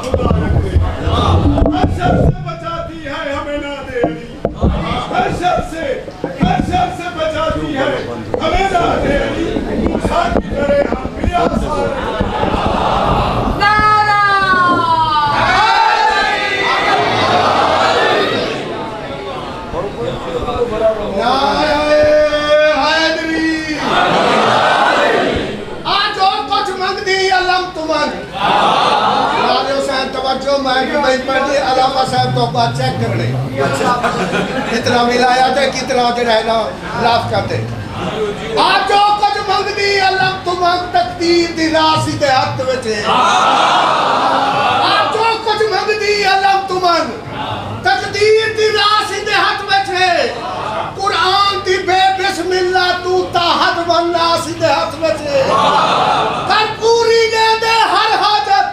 खुदा रखे। हर शर से बचाती है हमें नादेरी, हर शर से बचाती है हमें नादेरी। साथी करे हम प्रिया सारे साहब तो बात चेक कर ले कितना मिलाया थे कितना रहना लाभ करते आज जो कुछ मंगदी अल्लाह तुम तकदीर दी राशि दे हाथ विच आज जो कुछ मंगदी अल्लाह तुम तकदीर दी राशि दे हाथ विच कुरान दी बे बिस्मिल्लाह तू ताहत वन राशि दे हाथ विच कर पूरी दे दे हर हाजत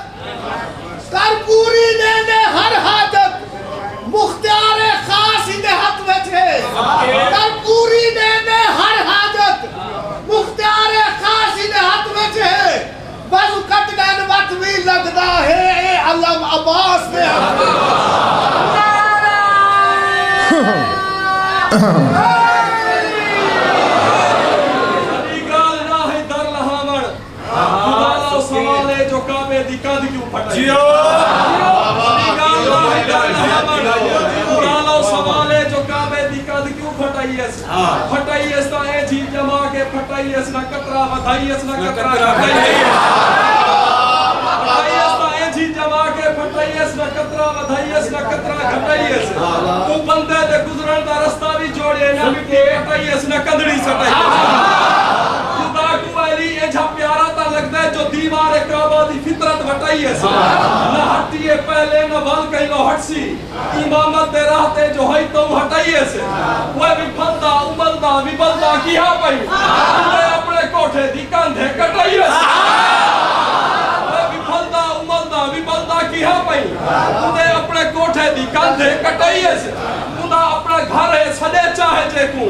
कर पूरी दे दे हर हाजत मुख्तियार खास दे हाथ में थे कर पूरी दे दे हर हाजत मुख्तियार खास दे हाथ में थे बस कट गन वत भी लगदा है ए अलम अब्बास दे हाथ जो काबे दी कंध क्यों फटाई जियो सवाले जो काबे दी कंध क्यों फटाई है तो ए जीत जमा के फटाई है ना कतरा बधाई है ना कतरा घटाई है तो ए जीत जमा के फटाई है ना कतरा बधाई है ना कतरा घटाई है तू बंदे ते गुजरन दा रास्ता भी जोड़े ना मिट्टी कटाई है ना कंधड़ी सटाई खुदा को वाली ए झा प्यारा ता लगदा है जो दीवार काबा दी फितरत वटाई है ना हटिए पहले न बल कहीं लो हटसी इमामत दे रहते जो है तो हटाई है से वो भी फंदा उमलदा विबलदा किया पई ते अपने कोठे दी कंधे कटाई है वो भी फंदा उमलदा विबलदा किया पई ते अपने कोठे दी कंधे कटाई है से खुदा अपना घर है सदे चाहे जे को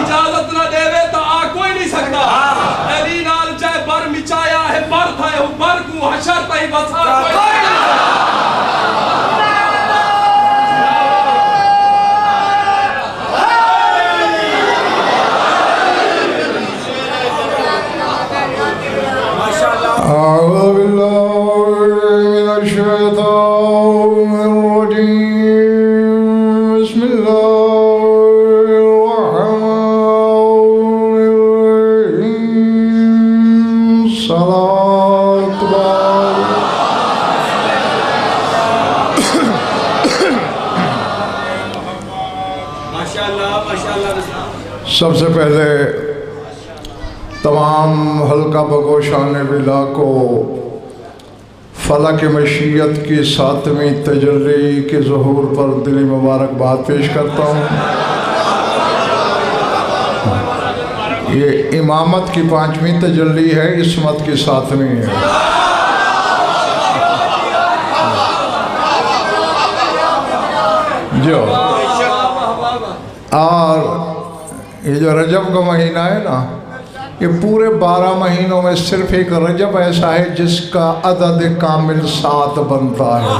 इजाजत ना देवे तो आ कोई नहीं सकता एली नाल चाहे बर मिचाया है बर था बर को हशर तई बसा कोई सबसे पहले तमाम हल्का बगोशान विला को फलक मशीयत की 7वीं तजल्ली के ज़हूर पर दिली मुबारकबाद पेश करता हूँ। ये इमामत की 5वीं तजल्ली है, इस्मत की 7वीं है। जो और ये जो रजब का महीना है ना, ये पूरे 12 महीनों में सिर्फ एक रजब ऐसा है जिसका अदद कामिल 7 बनता है।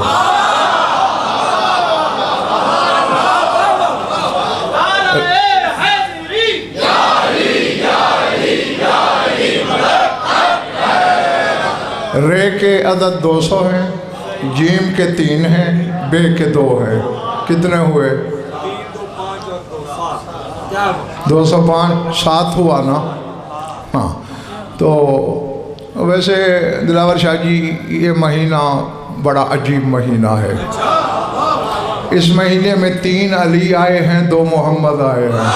रे के अदद 200 हैं, जीम के 3 हैं, बे के 2 हैं। कितने हुए? 205, 7 हुआ ना। हाँ, तो वैसे दिलावर शाह जी ये महीना बड़ा अजीब महीना है। इस महीने में 3 अली आए हैं, 2 मोहम्मद आए हैं।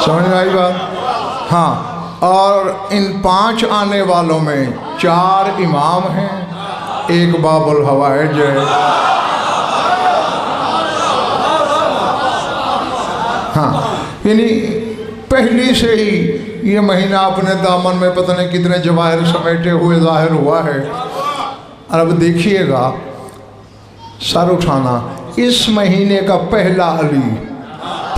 समझ में आई बात? हाँ, और इन 5 आने वालों में 4 इमाम हैं, 1 बाबुल हवाइज है। हाँ, यानी पहली से ही ये महीना अपने दामन में पता नहीं कितने जवाहिर समेटे हुए जाहिर हुआ है। और अब देखिएगा, सर उठाना, इस महीने का पहला अली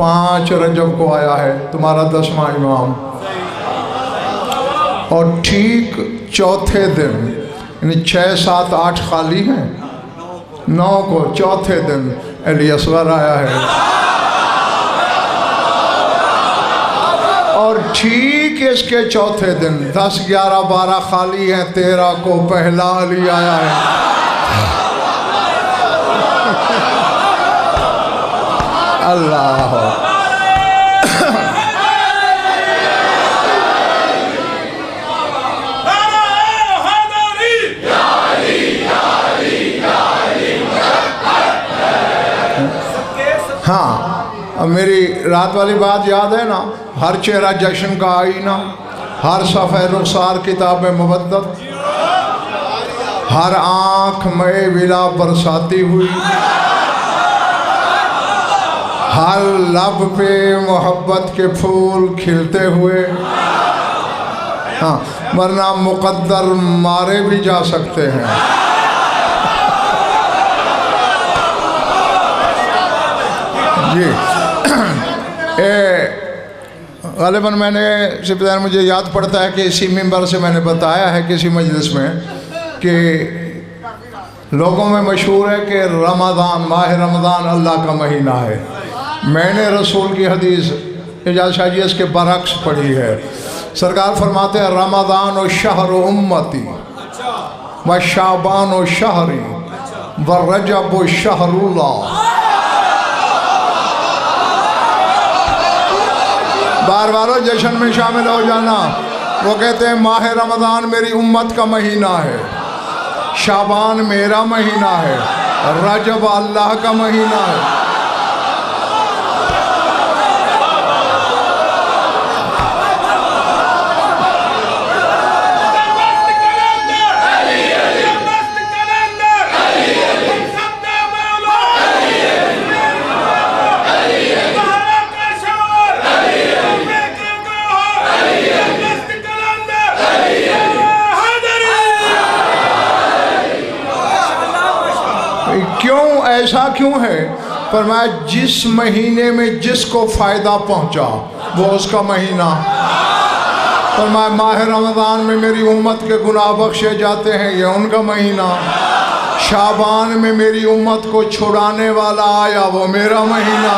5 रजब को आया है तुम्हारा 10वां इमाम, और ठीक चौथे दिन यानी 6, 7, 8 खाली हैं, 9 को चौथे दिन अली असगर आया है। और ठीक इसके चौथे दिन 10, 11, 12 खाली हैं, 13 को पहला अली आया है। अल्लाह हाँ, अब मेरी रात वाली बात याद है ना, हर चेहरा जश्न का आईना, हर सफ़े रुखसार किताब मुबद्दत, हर आँख में विला बरसाती हुई, हर लब पे मोहब्बत के फूल खिलते हुए। हाँ, वरना मुकद्दर मारे भी जा सकते हैं। जी ग़ालिबन मैंने सिपदार मुझे याद पड़ता है कि इसी मिंबर से मैंने बताया है किसी मजलिस में कि लोगों में मशहूर है कि रमज़ान, माह रमज़ान अल्लाह का महीना है। मैंने रसूल की हदीस एजाज शाह जी इसके बरक्स पढ़ी है। सरकार फरमाते हैं रमज़ान व शहर उम्मती व शाबान व शहरी व रजब व शहरुल्लाह। बार बार जश्न में शामिल हो जाना। वो कहते हैं माह रमज़ान मेरी उम्मत का महीना है, शाबान मेरा महीना है, रजब अल्लाह का महीना है। ऐसा क्यों है? पर मैं जिस महीने में जिसको फ़ायदा पहुंचा वो उसका महीना। पर मैं माह रमज़ान में मेरी उम्मत के गुनाह बख्शे जाते हैं, ये उनका महीना। शाबान में मेरी उम्मत को छुड़ाने वाला आया, वो मेरा महीना।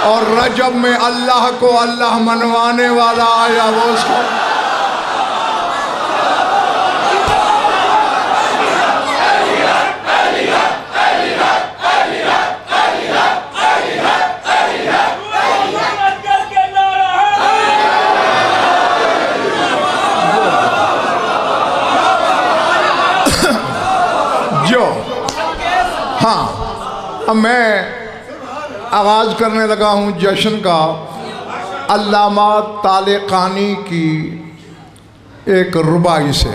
और रजब में अल्लाह को अल्लाह मनवाने वाला आया, वो उसका। हाँ, अब मैं आगाज़ करने लगा हूँ जश्न का अल्लामा तालिक़ानी की एक रुबाई से।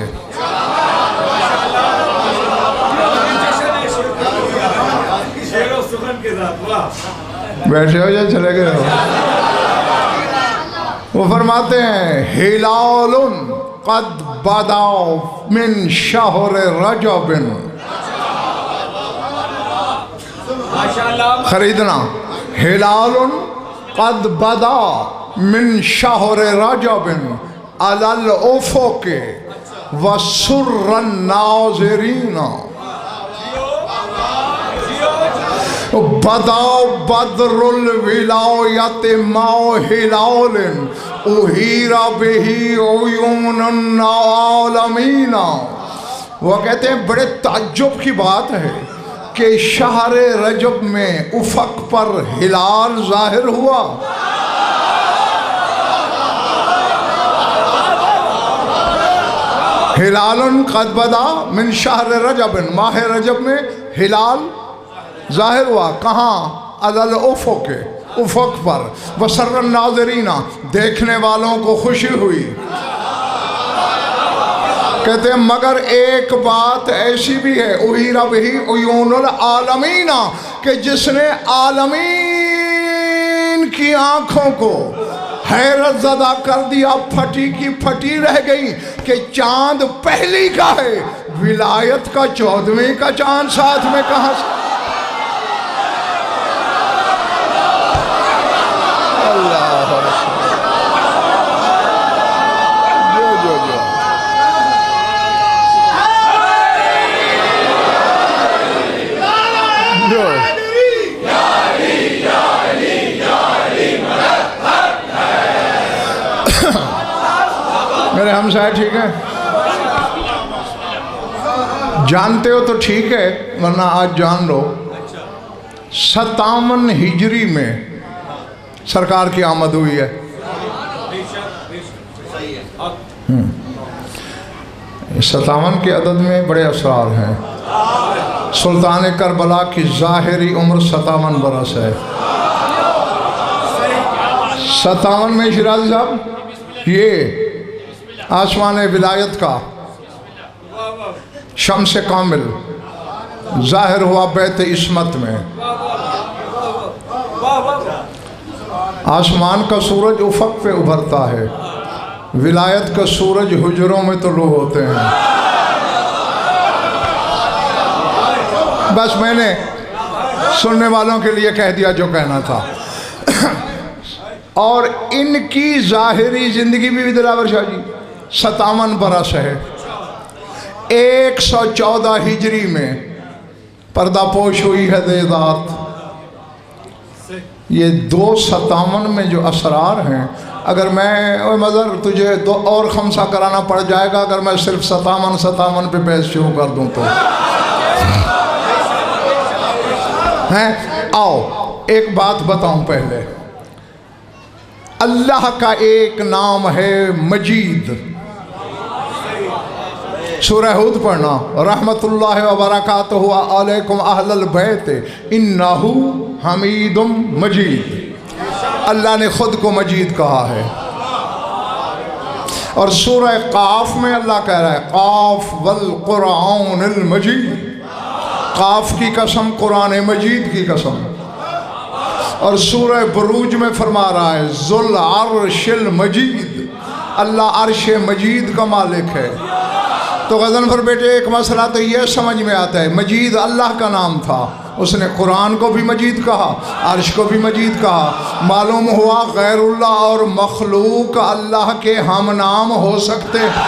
बैठे हो या चले गए हो? वो फरमाते हैं हिलालुन क़द बदाओ मिन शहर रजबिन। खरीदना हिलालुन क़द बदा मिन शहर रजबिन अलल उफ़ुक़ व सुर्रन नाज़िरीना। बदाओ बदरुल विलायत माओ हिलालिन उहीरा बिही उयूनुन आलमीना। वो कहते हैं बड़े ताज्जुब की बात है कि शहर रजब में उफ़क़ पर हिलाल ज़ाहिर हुआ। हिलालन क़द बदा मिन शहर रजब, माह रजब में हिलाल ज़ाहिर हुआ। कहाँ? अलल उफ़ुक़, उफ़क़ पर। वसर्रन नाज़रीना, देखने वालों को खुशी हुई। कहते हैं मगर एक बात ऐसी भी है उहीरा बिही उयूनुल आलमीना, कि जिसने आलमीन की आँखों को हैरत ज़दा कर दिया, फटी की फटी रह गई कि चांद पहली का है, विलायत का 14वें का चांद साथ में कहाँ से? मेरे हमसाए ठीक है? जानते हो तो ठीक है, वरना आज जान लो। 57 हिजरी में सरकार की आमद हुई है। 57 के अदद में बड़े असरार हैं। सुल्तान करबला की ज़ाहिरी उम्र 57 बरस है। 57 में शिराज़ी साहब ये आसमान विलायत का शम्स कामिल ज़ाहिर हुआ बैत इस्मत में। आसमान का सूरज उफक पे उभरता है, विलायत का सूरज हुजरों में तुलू होते हैं। बस मैंने सुनने वालों के लिए कह दिया जो कहना था। और इनकी ज़ाहिरी ज़िंदगी भी दिलावर शाह जी 57 बरस है। 114 हिजरी में पर्दापोश हुई है देदात। ये 257 में जो असरार हैं, अगर मैं मज़र तुझे दो और खमसा कराना पड़ जाएगा अगर मैं सिर्फ 57 पे बहस शुरू कर दूं तो। हैं, आओ एक बात बताऊं पहले। अल्लाह का एक नाम है मजीद। सूरह हूद पढ़ना, रहमतुल्लाहि व बरकातुहु अलैकुम अहलल बैत इन्नहु हमीदुम मजीद। अल्लाह ने खुद को मजीद कहा है। और सूरह काफ में अल्लाह कह रहा है काफ वल कुरानिल मजीद। काफ की कसम, कुरान मजीद की कसम। और सूरह बुरूज में फरमा रहा है जुल अर्शिल मजीद। अल्लाह अर्श मजीद का मालिक है। तो गज़नफर बेटे एक मसला तो यह समझ में आता है, मजीद अल्लाह का नाम था, उसने कुरान को भी मजीद कहा, अर्श को भी मजीद कहा। मालूम हुआ गैरुल्लाह और मखलूक अल्लाह के हम नाम हो सकते हैं।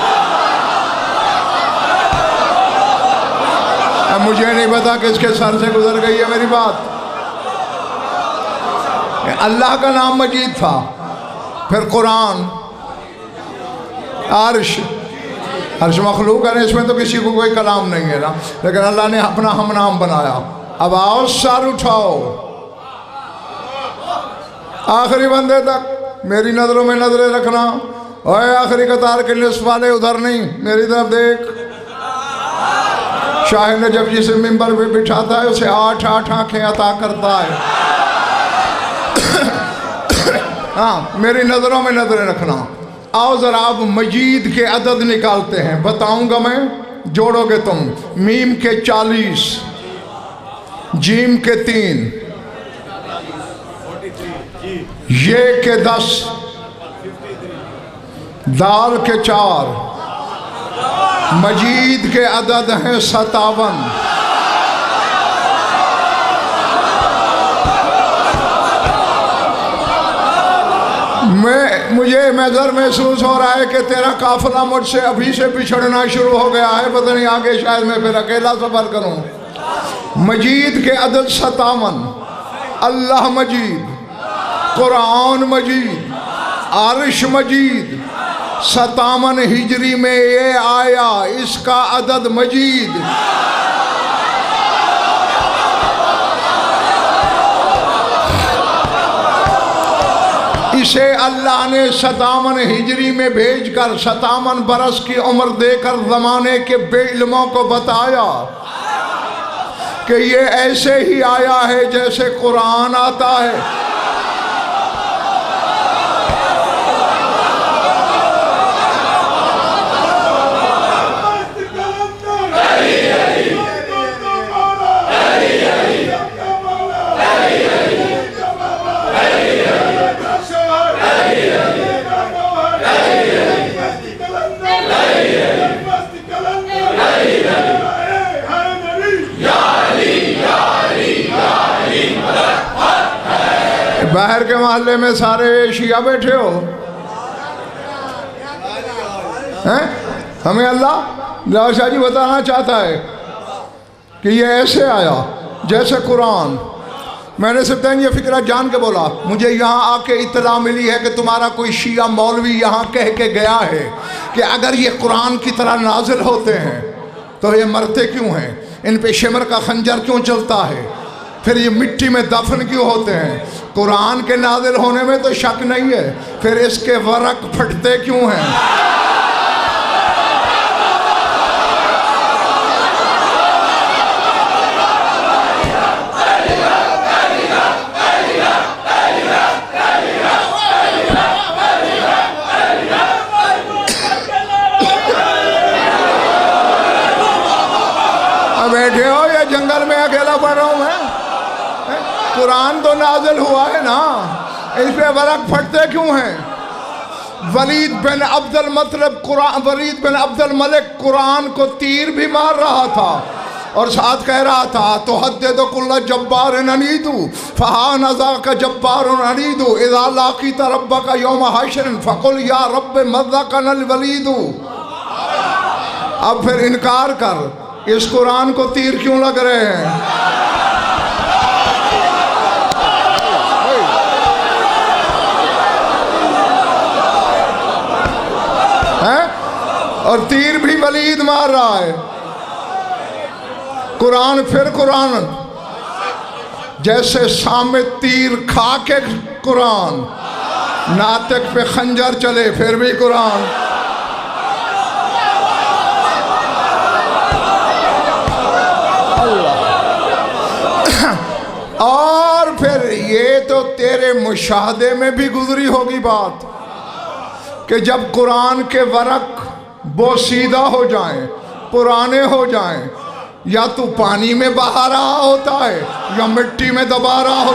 अब मुझे नहीं पता किसके सर से गुजर गई है मेरी बात। अल्लाह का नाम मजीद था, फिर कुरान, अर्श मखलूक है, इसमें तो किसी को कोई कलाम नहीं है ना, लेकिन अल्लाह ने अपना हम नाम बनाया। अब आओ सर उठाओ आखिरी बंदे तक, मेरी नज़रों में नजरें रखना। ओए आखिरी कतार के निस्फ वाले उधर नहीं, मेरी तरफ देख। शाह ने जब जिसे मिंबर पे बिठाता है उसे 8 आंखें अता करता है। हाँ, मेरी नज़रों में नजरें रखना। आओ जरा अब मजीद के अदद निकालते हैं, बताऊंगा मैं, जोड़ोगे तुम। मीम के 40, जीम के 3, ये के 10, दाल के 4, मजीद के अदद हैं 57। मुझे मज़र महसूस हो रहा है कि तेरा काफिला मुझसे अभी से पिछड़ना शुरू हो गया है। पता नहीं आगे शायद मैं फिर अकेला सफ़र करूं। मजीद के अदद 57, अल्लाह मजीद, कुरान मजीद, अर्श मजीद। 57 हिजरी में ये आया, इसका अदद मजीद। इसे अल्लाह ने 57 हिजरी में भेजकर 57 बरस की उम्र देकर ज़माने के बेइल्मों को बताया कि ये ऐसे ही आया है जैसे कुरान आता है। बाहर के मोहल्ले में सारे शिया बैठे हो हैं? हमें अल्लाह शाह जी बताना चाहता है कि ये ऐसे आया जैसे कुरान। मैंने सिर्फ ये फिक्रा जान के बोला, मुझे यहाँ आके इत्तला मिली है कि तुम्हारा कोई शिया मौलवी यहाँ कह के गया है कि अगर ये कुरान की तरह नाजिल होते हैं तो ये मरते क्यों हैं, इन पे शिमर का खंजर क्यों चलता है, फिर ये मिट्टी में दफन क्यों होते हैं। कुरान के नाजिल होने में तो शक नहीं है, फिर इसके वरक फटते क्यों हैं। बैठे हो या जंगल में अकेला पढ़ रहा हूं मैं। कुरान तो नाजिल हुआ है ना, इस पे वरक फटते क्यों हैं। वलीद बिन अब्दुल मलिक कुरान को तीर भी मार रहा था और साथ कह रहा था तो हद दो कुल्ला जब्बार अनीदू फहा नजा का जब्बार अनीदू इज़ा लाकी तरब्बा का यौम हशर फकुल या रब मज़ा कनल वलीदू। अब फिर इनकार कर, इस कुरान को तीर क्यों लग रहे हैं। और तीर भी वलीद मार रहा है। कुरान फिर कुरान, जैसे सामने तीर खा के कुरान, नातिक पे खंजर चले फिर भी कुरान। और फिर ये तो तेरे मुशाहदे में भी गुजरी होगी बात कि जब कुरान के वरक बोसीदा हो जाएं, पुराने हो जाएं, या तू पानी में बहा रहा होता है या मिट्टी में दबा रहा हो।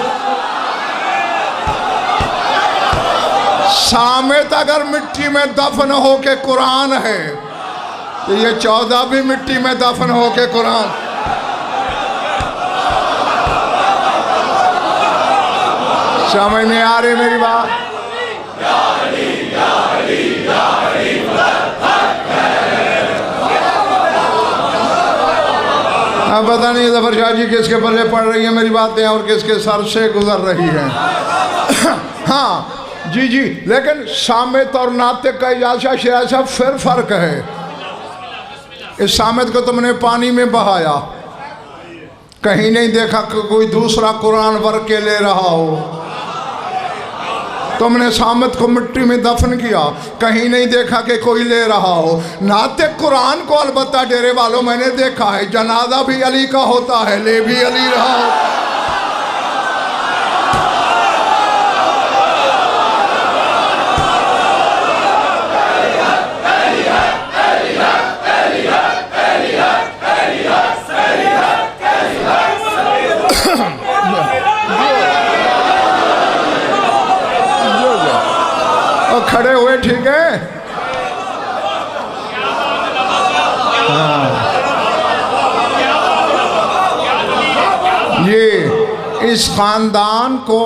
सामेत अगर मिट्टी में दफन हो के कुरान है तो ये 14 भी मिट्टी में दफन हो के कुरान। समझ में आ रही मेरी बात। अब पता नहीं जफर शाह जी किसके पल्ले पड़ रही है मेरी बातें और किसके सर से गुजर रही हैं। हाँ जी जी, लेकिन सामित और नातिक का इजाज़ा शेर साहब फिर फर्क है। इस सामित को तुमने पानी में बहाया, कहीं नहीं देखा कि कोई दूसरा कुरान वर के ले रहा हो। तुमने सामत को मिट्टी में दफन किया, कहीं नहीं देखा कि कोई ले रहा हो। नाते कुरान को अलबत्ता डेरे वालों मैंने देखा है, जनाजा भी अली का होता है, ले भी अली रहा हो। खड़े हुए ठीक है। हाँ। ये इस खानदान को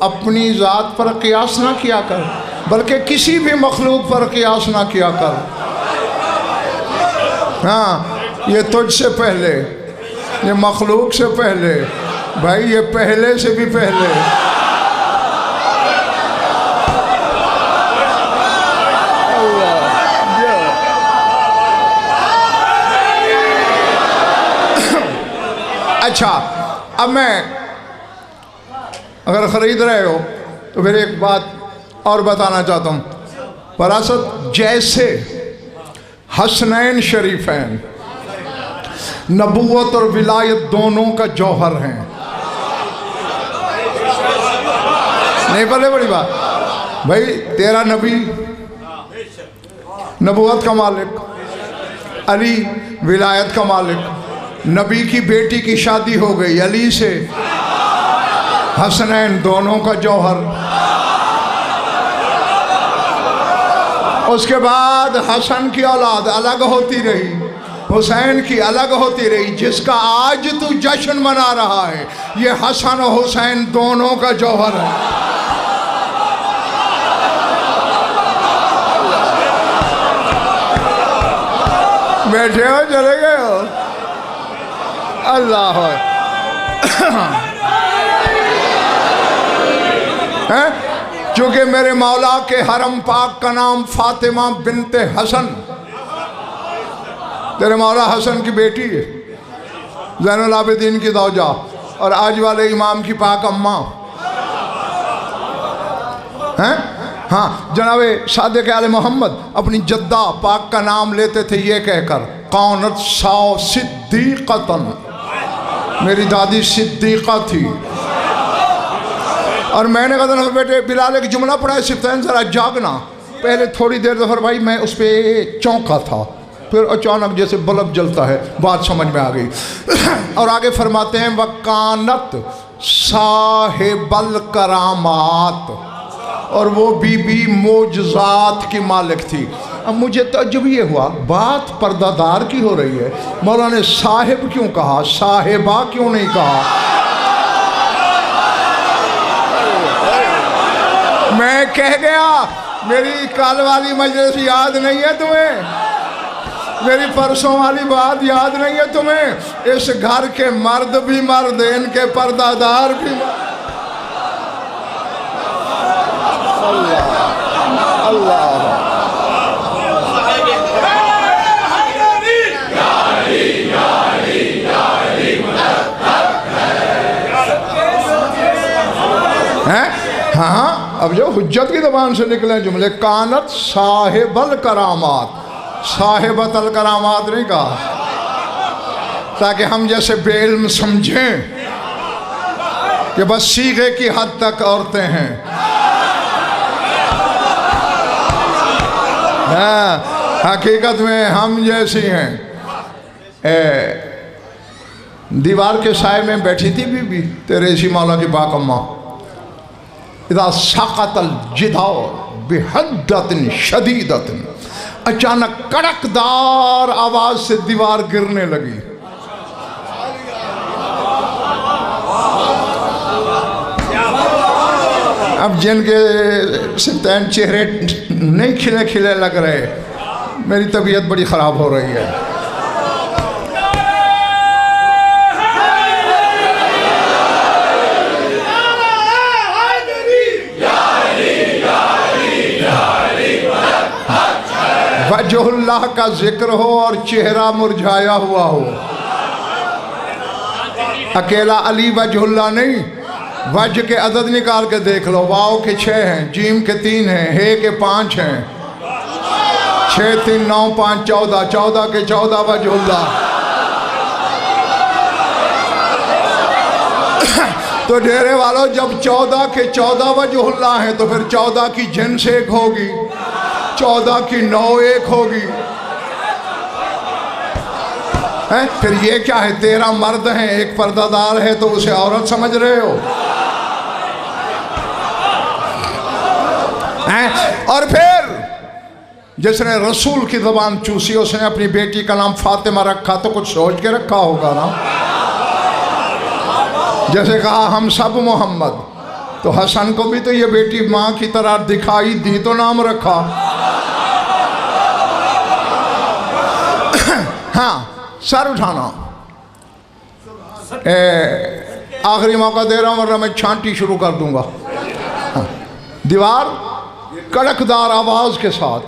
अपनी ज़ात पर क़ियास ना किया कर, बल्कि किसी भी मखलूक पर क़ियास ना किया कर। हाँ, ये तुझसे पहले, ये मखलूक से पहले, भाई ये पहले से भी पहले। अच्छा, अब मैं अगर ख़रीद रहे हो तो फिर एक बात और बताना चाहता हूँ। वरासत जैसे हसनैन शरीफैन नबूवत और विलायत दोनों का जौहर हैं। नहीं पहले बड़ी बात भाई, तेरा नबी नबूवत का मालिक, अली विलायत का मालिक। नबी की बेटी की शादी हो गई अली से, हसनैन दोनों का जौहर। उसके बाद हसन की औलाद अलग होती रही, हुसैन की अलग होती रही। जिसका आज तू जश्न मना रहा है, ये हसन और हुसैन दोनों का जौहर है। बैठे हो, चले गए हो। अल्लाह है क्योंकि मेरे मौला के हरम पाक का नाम फातिमा बिनते हसन, तेरे मौला हसन की बेटी है, ज़ैनुल आबिदीन की दौजा, और आज वाले इमाम की पाक अम्मा हैं। हाँ, जनाब सादिक आले मोहम्मद अपनी जद्दा पाक का नाम लेते थे ये कहकर, कौनत साओ सिद्दीक़तन, मेरी दादी सिद्दीक़ा थी। और मैंने कहा बेटे बिलाल एक जुमला पढ़ा है, सिफ्तैन ज़रा जागना। पहले थोड़ी देर तो फिर भाई मैं उस पर चौंका था, फिर अचानक जैसे बल्ब जलता है बात समझ में आ गई। और आगे फरमाते हैं वकानत साहिबल करामात, और वो बीबी मोजज़ात की मालिक थी। अब मुझे तअज्जुब ये हुआ, बात पर्दादार की हो रही है, मौलाना ने साहिब क्यों कहा, साहिबा क्यों नहीं कहा? मैं कह गया मेरी कल वाली मजलिस याद नहीं है तुम्हें, मेरी परसों वाली बात याद नहीं है तुम्हें। इस घर के मर्द भी मर्द, इनके पर्दादार भी मर्द। अल्लाह अल्लाह हैं। हाँ, अब जो हुज्जत की ज़बान से निकले जुमले, कानत साहिबल करामात, साहिबत अल करामात नहीं कहा, ताकि हम जैसे बेइल्म समझें कि बस सीगे की हद तक औरतें हैं। हाँ, हकीकत में हम जैसी हैं। दीवार के साए में बैठी थी बीबी तेरे इसी मौला की पाक अम्मा, इदा साक़तल जिदाओ बिहद्दतिन शदीदतिन, अचानक कड़कदार आवाज से दीवार गिरने लगी। अब जिनके सिफ्तैन चेहरे नहीं खिले खिले लग रहे, मेरी तबीयत बड़ी ख़राब हो रही है। वजहुल्लाह का जिक्र हो और चेहरा मुरझाया हुआ हो, अकेला अली वजहुल्लाह नहीं, वज के अदद निकाल के देख लो, वाव के 6 हैं, जीम के 3 हैं, हे के 5 हैं, 6 3 9 5 14, 14 के 14 वजहुल्लाह। तो डेरे वालों, जब 14 के 14 वजहुल्लाह हैं तो फिर 14 की जिन्स एक होगी, 14 की 9 एक होगी है। फिर ये क्या है, 13 मर्द हैं, एक पर्दादार है, तो उसे औरत समझ रहे हो हैं? और फिर जिसने रसूल की ज़बान चूसी, उसने अपनी बेटी का नाम फातिमा रखा, तो कुछ सोच के रखा होगा ना। जैसे कहा हम सब मोहम्मद, तो हसन को भी तो ये बेटी माँ की तरह दिखाई दी, तो नाम रखा। हाँ, सर उठाना, आखिरी मौका दे रहा हूँ वरना मैं छांटी शुरू कर दूंगा। हाँ, दीवार कड़कदार आवाज के साथ,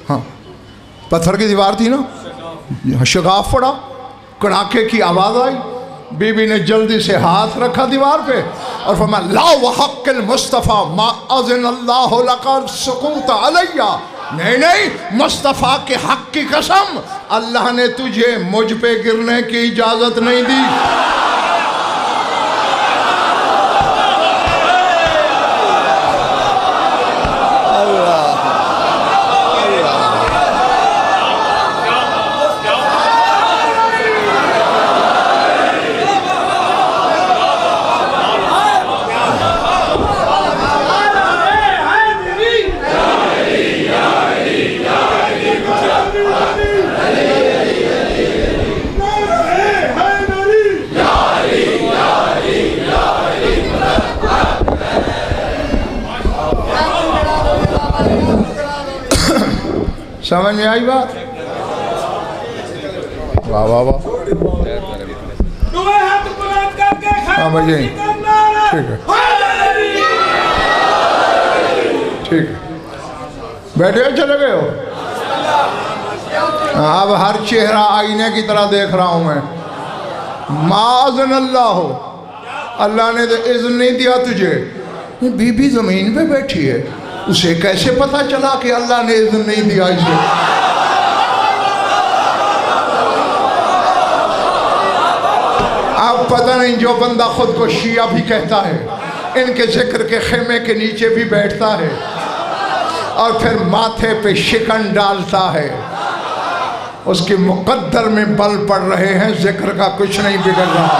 हाँ पत्थर की दीवार थी ना, शगाफ पड़ा, कड़ाके की आवाज आई, बीबी ने जल्दी से हाथ रखा दीवार पे और फरमाया ला वहक्किल मुस्तफ़ा मा अज़नल्लाहु लका सुकूत अलैया, नहीं नहीं, मुस्तफ़ा के हक की कसम, अल्लाह ने तुझे मुझ पे गिरने की इजाज़त नहीं दी। समझ में आई बात? वाह वाह वाह, हाँ भाई ठीक है। ठीक है, बैठे हो, चले गए हो? अब हर चेहरा आईने की तरह देख रहा हूं मैं। माज़न अल्लाह हो, अल्लाह ने तो इज़्न नहीं दिया तुझे। बीबी ज़मीन पे बैठी है, उसे कैसे पता चला कि अल्लाह ने इज़्न नहीं दिया इसे? अब पता नहीं, जो बंदा खुद को शिया भी कहता है, इनके जिक्र के खेमे के नीचे भी बैठता है और फिर माथे पे शिकन डालता है, उसके मुकद्दर में बल पड़ रहे हैं, जिक्र का कुछ नहीं बिगड़ रहा।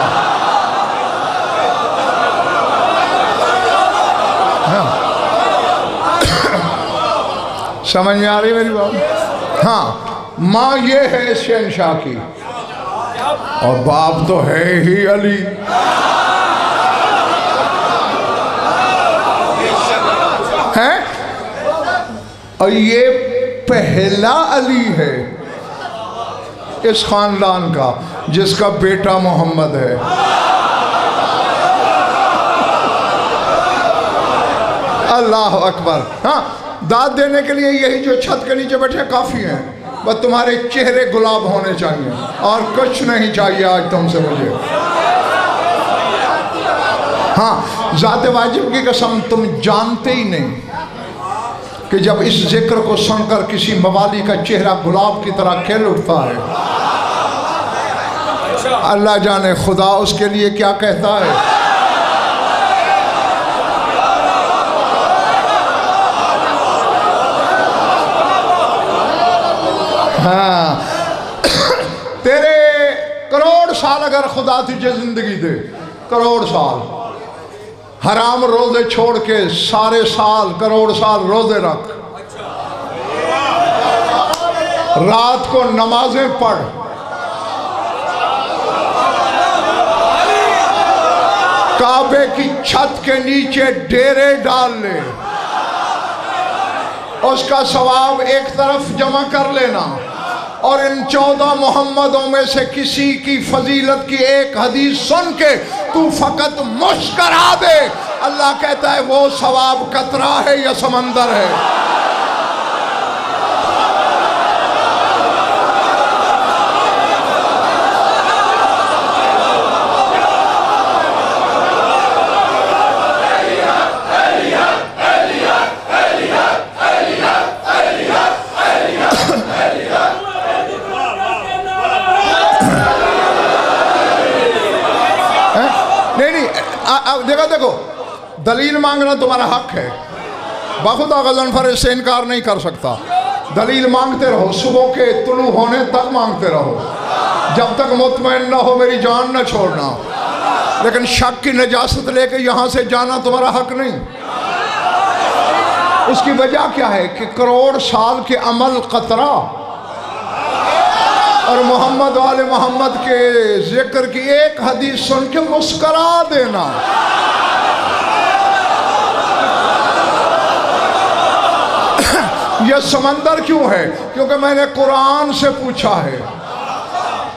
हाँ। समझ में आ रही मेरी बात? हाँ, माँ ये है शहंशाह की और बाप तो है ही अली। है और ये पहला अली है इस खानदान का जिसका बेटा मोहम्मद है। अल्लाह अकबर। हाँ, दाद देने के लिए यही जो छत के नीचे बैठे काफ़ी हैं, बस तुम्हारे चेहरे गुलाब होने चाहिए और कुछ नहीं चाहिए आज तुमसे मुझे। हाँ, ज़ात वाजिब की कसम, तुम जानते ही नहीं कि जब इस जिक्र को सुनकर किसी मवाली का चेहरा गुलाब की तरह खिल उठता है, अल्लाह जाने खुदा उसके लिए क्या कहता है। हाँ, तेरे करोड़ साल अगर खुदा तुझे जिंदगी दे, करोड़ साल, हराम रोजे छोड़ के सारे साल, करोड़ साल रोजे रख, रात को नमाजें पढ़, काबे की छत के नीचे डेरे डाल ले, उसका सवाब एक तरफ जमा कर लेना और इन 14 मोहम्मदों में से किसी की फजीलत की एक हदीस सुन के तू फकत मुस्करा दे, अल्लाह कहता है वो सवाब कतरा है या समंदर है। देखो, दलील मांगना तुम्हारा हक है, बाखुदा गज़नफ़र इससे इनकार नहीं कर सकता। दलील मांगते रहो, सुबह के तुलू होने तक मांगते रहो, जब तक मुतमईन ना हो मेरी जान न छोड़ना। लेकिन शक की नजासत लेके यहाँ से जाना तुम्हारा हक नहीं। उसकी वजह क्या है कि करोड़ साल के अमल कतरा और मोहम्मद वाले मोहम्मद के जिक्र की एक हदीस सुन के मुस्करा देना। यह समंदर क्यों है? क्योंकि मैंने कुरान से पूछा है।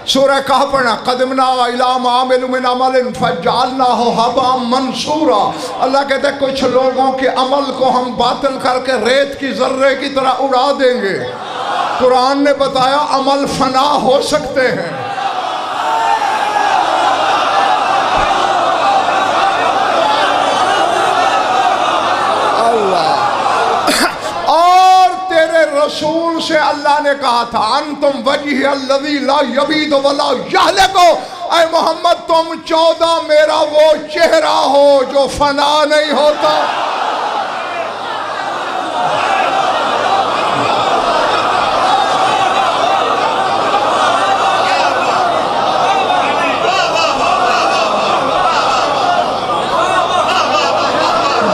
सूरह कहफ पढ़ना, क़दमना इला मा अमिलू मिन अमलिन फजअलनाहु हबाअन मंसूरा। अल्लाह कहते हैं कुछ लोगों के अमल को हम बातिल करके रेत की जर्रे की तरह उड़ा देंगे। कुरान ने बताया अमल फना हो सकते हैं। रसूल से अल्लाह ने कहा था अंतुम वजह अल्लज़ी ला यबीद वला यहलिकु, ऐ मोहम्मद तुम 14 मेरा वो चेहरा हो जो फना नहीं होता।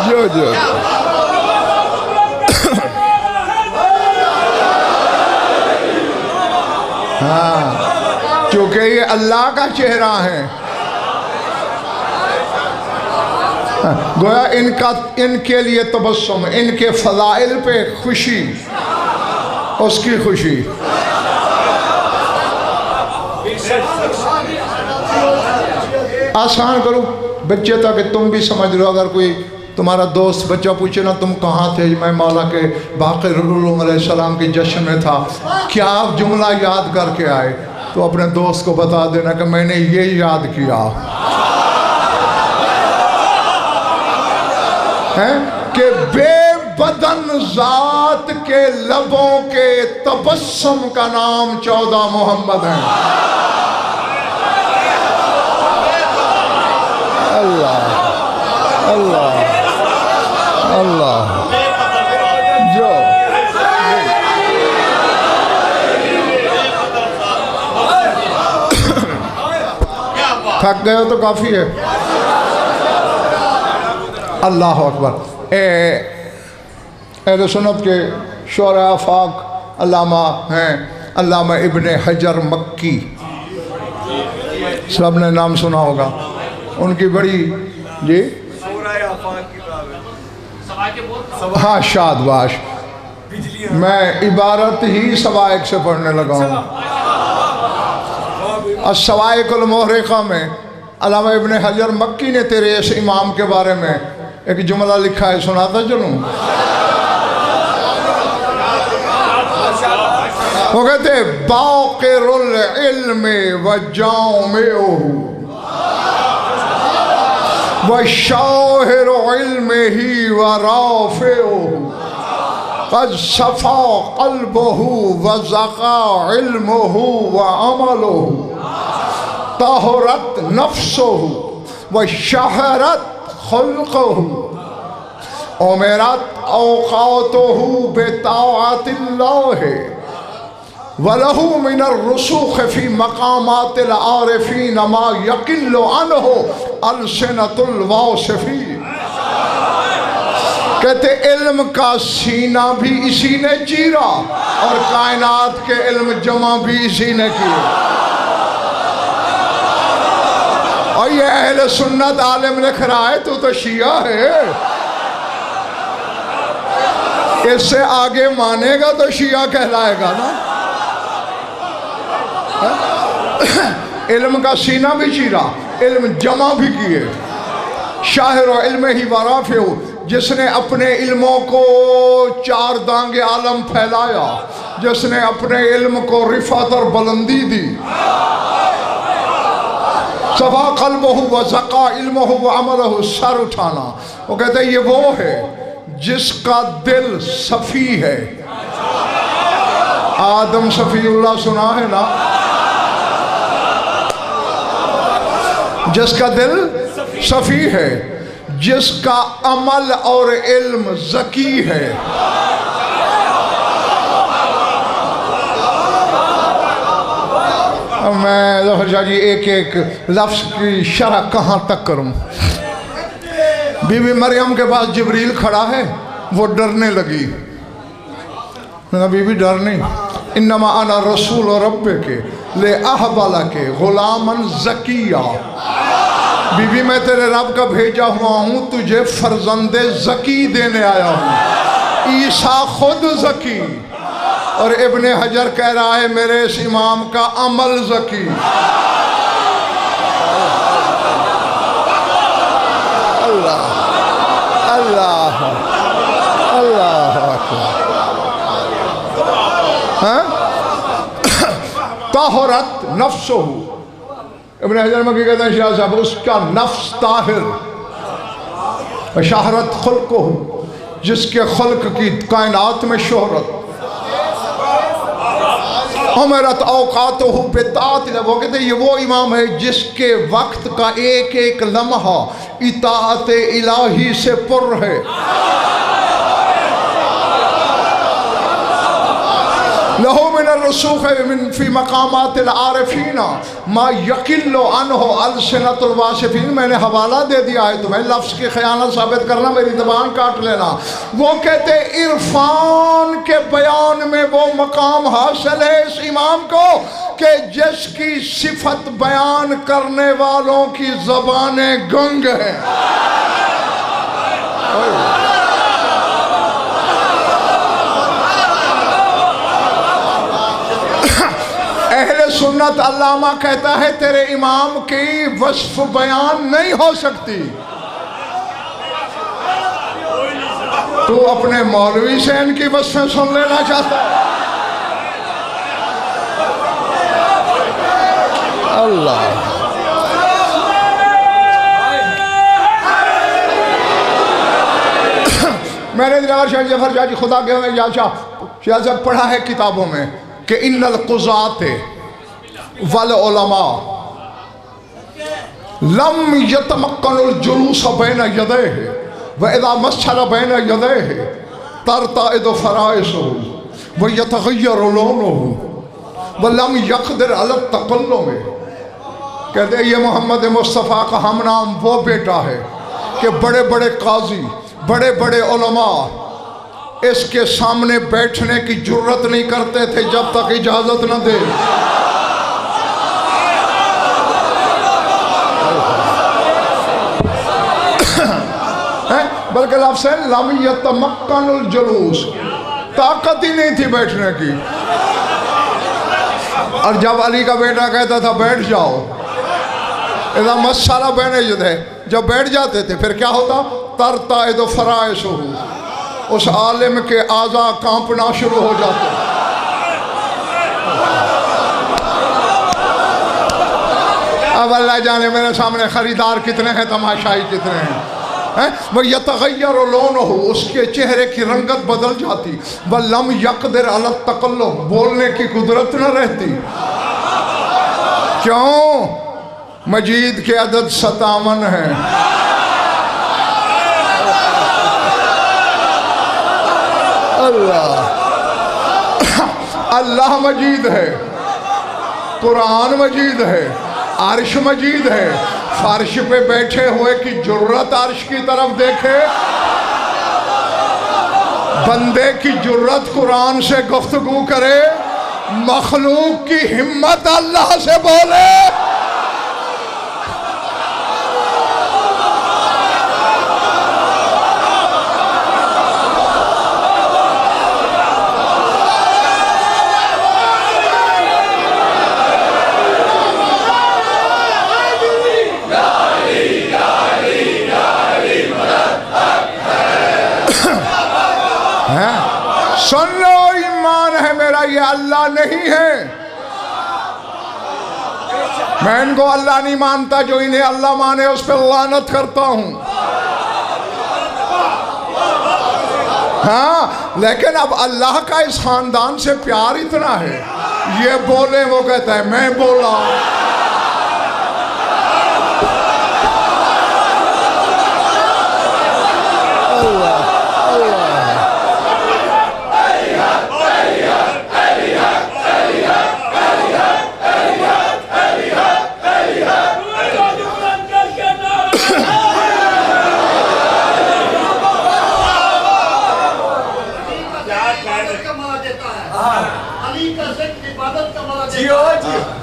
जो जो हाँ, क्योंकि ये अल्लाह का चेहरा है। गोया इनके लिए तबस्सुम, इनके फज़ाइल पे खुशी, उसकी खुशी। आसान करो बच्चे ताकि तुम भी समझ लो। अगर कोई तुम्हारा दोस्त बच्चा पूछे ना तुम कहाँ थे, मैं मौला के बाक़िर उलूम अलैहिस्सलाम के जश्न में था, क्या आप जुमला याद करके आए? तो अपने दोस्त को बता देना कि मैंने ये याद किया है कि बेबदन ज़ात के लबों के तबस्सुम का नाम 14 मोहम्मद है। अल्लाह अल्लाह अल्लाह जो थक गए हो तो काफ़ी है। अल्लाह अकबर। अहले सुन्नत के शोरा आफाक अल्लामा हैं अल्लामा इब्ने हजर मक्की, सब ने नाम सुना होगा उनकी बड़ी जी। हाँ शादबाश, मैं इबारत ही सवाइक से पढ़ने लगा हूँ। अस्सवाइकुल मुहरिका में अल्लामा इब्ने हजर मक्की ने तेरे इस इमाम के बारे में एक जुमला लिखा है, सुनाता चलूँ? वो कहते बाक़िरुल इल्म व जामिउहु व शाहिरु इल्मिही व राफ़िउहु क़द सफ़ा क़ल्बुहु व ज़क़ा इल्मुहु व अमलुहु तहरत नफ्सुहु व शहरत खुल्क़ुहु उमिरत औक़ातुहु बिताअतिल्लाह वलहु मिनर रुसूख़ फ़ी मक़ामातिल आरिफ़ीन मा यक़िल्लु अन्हु अलसिनतुल वासिफ़ीन। कहते इल्म का सीना भी इसी ने चीरा और कायनात के इल्म जमा भी इसी ने किए। और ये अहले सुन्नत आलिम लिख रहा है, तू तो शिया है, इससे आगे मानेगा तो शिया कहलाएगा ना। इल्म का सीना भी चीरा, इल्म जमा भी किए। शाहिर और इल्म ही वाराफ़े हो, जिसने अपने इल्मों को 4 दांगे आलम फैलाया, जिसने अपने इल्म को रिफ़त और बुलंदी दी। सफ़ा क़ल्बुहु व ज़क़ा इल्मुहु व अमलुहु, सर उठाना। वो कहते हैं ये वो है जिसका दिल सफ़ी है। आदम सफ़ीउल्लाह सुना है ना, जिसका दिल सफ़ी है, जिसका अमल और इल्म ज़की है। मैं ज़फ़र शाह जी एक एक लफ्ज़ की शरह कहाँ तक करूँ। बीबी मरियम के पास जिब्रील खड़ा है, वो डरने लगी। मैंने बीबी डर नहीं, इन्नमा अना रसूल रब्बिके ले अहबला के गुलामन ज़किया। बीबी मैं तेरे रब का भेजा हुआ हूँ, तुझे फर्जंदे ज़की देने आया हूँ। ईसा खुद ज़की और इब्ने हजर कह रहा है मेरे इस इमाम का अमल ज़की। अल्लाह अल्लाह अल्लाह ताहरत नफ्सुहु। इब्ने हजर मक्की कहते हैं शाह साहब उसका नफ्स ताहिर। शहरत खुल्क़ुहु, जिसके खुल्क़ की कायनात में शोहरत। उमिरत औक़ातुहु बिताअतिल्लाह, वो कहते ये वो इमाम है जिसके वक्त का एक एक लम्हा इताअत इलाही से पुर है। लहू मिनर रुसूख़ फ़ी मक़ामातिल आरिफ़ीन मा यक़िल्लु अन्हु अलसिनतुल वासिफ़ीन। मैंने हवाला दे दिया है तुम्हें, लफ्ज़ की ख़यानत साबित करना, मेरी ज़बान काट लेना। वो कहते इरफान के बयान में वो मकाम हासिल है इस इमाम को कि जिसकी सिफत बयान करने वालों की ज़बानें गंग हैं। अहले सुन्नत अल्लामा कहता है तेरे इमाम की वस्फ बयान नहीं हो सकती। तू अपने मौलवी से इनकी वस्फें सुन लेना चाहता है? अल्लाह मैंने दिलावर शाह जफर शाह जी खुदा के में शाह साहब पढ़ा है किताबों में कि इन्नल क़ुज़ात वल उलमा लम यतमक्कनुल जुलूस बैन यदैहि व इज़ा मस्छर बैन यदैहि तरताइदु फ़राइसुहु व यतग़य्यरु लौनुहु व लम यक़दिर अला तक़ल्लुम। कहते ये मोहम्मद मुस्तफ़ा का हम नाम वो बेटा है कि बड़े बड़े काजी बड़े बड़े उलमा इसके सामने बैठने की जुर्रत नहीं करते थे जब तक इजाज़त न दे। बल्कि लफ्ज़ है लम यतमक्कनुल जुलूस, ताकत ही नहीं थी बैठने की। और जब अली का बेटा कहता था बैठ जाओ, इज़ा मस्छर बैन यदैहि, जब बैठ जाते थे फिर क्या होता? तरताइदु फ़राइसुहु, उस आलिम के आज़ा कांपना शुरू हो जाते। अब अल्लाह जाने मेरे सामने खरीदार कितने हैं, तमाशाई कितने हैं। वह यतग़य्यरु लौनुहु, उसके चेहरे की रंगत बदल जाती। व लम यक़दिर अला तक़ल्लुम, बोलने की कुदरत न रहती। क्यों? मजीद के अदद 57 है। अल्लाह अल्लाह मजीद है, कुरान मजीद है, अर्श मजीद है। फर्श पे बैठे हुए की जुर्रत अर्श की तरफ देखे, बंदे की जुर्रत कुरान से गुफ्तगू करे, मखलूक की हिम्मत अल्लाह से बोले। सुन लो, ईमान है मेरा, ये अल्लाह नहीं है। मैं इनको अल्लाह नहीं मानता, जो इन्हें अल्लाह माने उस पर लानत करता हूं। हाँ, लेकिन अब अल्लाह का इस खानदान से प्यार इतना है, ये बोले वो कहता है मैं बोला।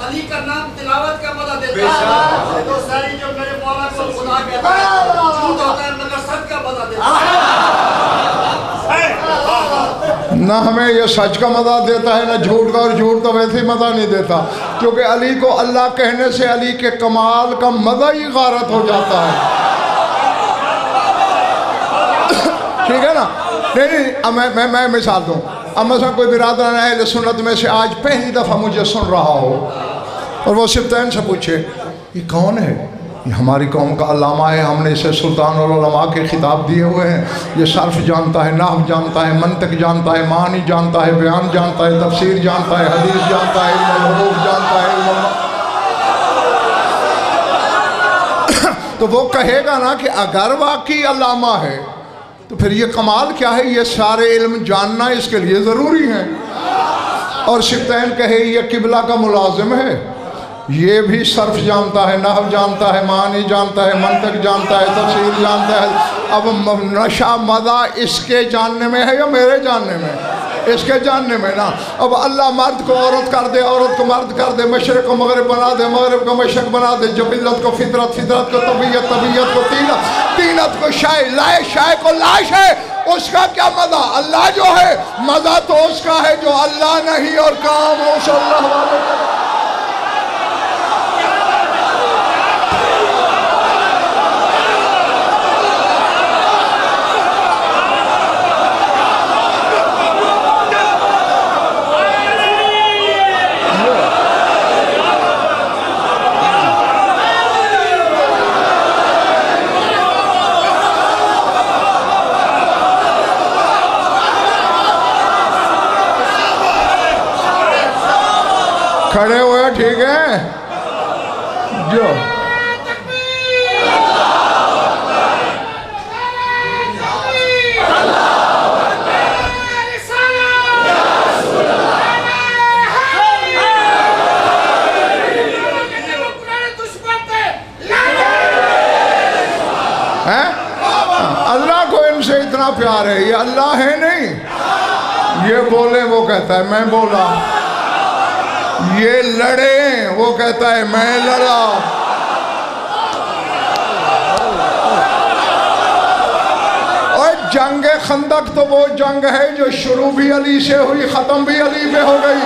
अली का नाम तिलावत का मदद देता है। तो सारी जो मेरे मौला को खुदा कहता है झूठ होता है, मगर सच का मदद देता है। ना हमें ये सच का मजा देता है ना झूठ का, और झूठ तो वैसे ही मजा नहीं देता, क्योंकि अली को अल्लाह कहने से अली के कमाल का मजा ही गारत हो जाता है। ठीक है ना? नहीं, अब मैं मिसाल दूँ। अब मसा कोई बिरादरान अहले सुन्नत में से आज पहली दफ़ा मुझे सुन रहा हो और वो सिब्तैन से पूछे ये कौन है? ये हमारी कौम का अल्लामा है, हमने इसे सुल्तानुल उलमा के खिताब दिए हुए हैं। ये सर्फ जानता है, नाहव जानता है, मंतक जानता है, मानी जानता है, बयान जानता है, तफसीर जानता है, हदीस जानता है, इल्मुल हुरूफ जानता है। तो वो कहेगा ना कि अगर वाकई अल्लामा है तो फिर ये कमाल क्या है? ये सारे इल्म जानना इसके लिए ज़रूरी है। और सिब्तैन कहे ये किबला का मुलाजिम है, ये भी सर्फ जानता है, नहव जानता है, मानी जानता है, मंतक जानता है, तफसीर जानता है। अब नशा मज़ा इसके जानने में है या मेरे जानने में? इसके जानने में ना। अब अल्लाह मर्द को औरत कर दे, औरत को मर्द कर दे, मशरक़ को मगरिब बना दे, मगरिब को मशरक़ बना दे, जबिल्लत को फितरत, फितरत को तबीयत, तबीयत को तीनत, तीनत को शाय, लाए शाय को लाश है। उसका क्या मज़ा? अल्लाह जो है, मज़ा तो उसका है जो अल्लाह नहीं, और काम उस अल्लाह वाले का। खड़े हुए ठीक है जो हैं? अल्लाह को इनसे इतना प्यार है, ये अल्लाह है नहीं। ये बोले वो कहता है मैं बोला, ये लड़े वो कहता है मैं लड़ा। और जंग खंदक तो वो जंग है जो शुरू भी अली से हुई, ख़त्म भी अली पे हो गई।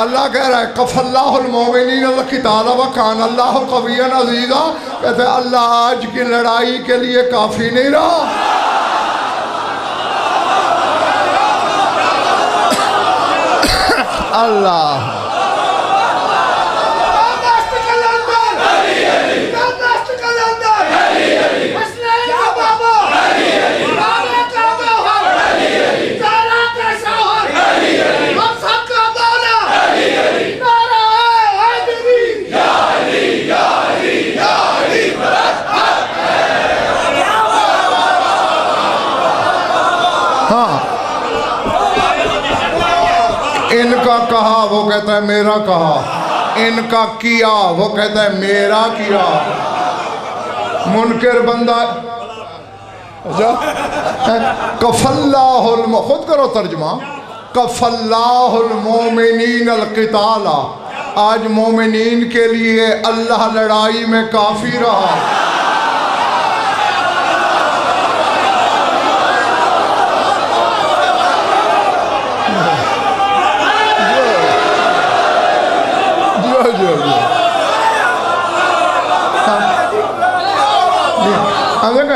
अल्लाह कह रहा है कफ़ल्लाहुल मोमिनीन क़िताल व कान अल्लाहु क़विय्यन अज़ीज़ा। कहते हैं अल्लाह आज की लड़ाई के लिए काफ़ी नहीं रहा। अल्लाह इनका कहा वो कहता है मेरा कहा, इनका किया वो कहता है मेरा किया। मुनकर बंदा कफ़ल्लाहुल, खुद करो तर्जमा, कफ़ल्लाहुल मोमिनीनल क़िताला। आज मोमिनीन के लिए अल्लाह लड़ाई में काफ़ी रहा।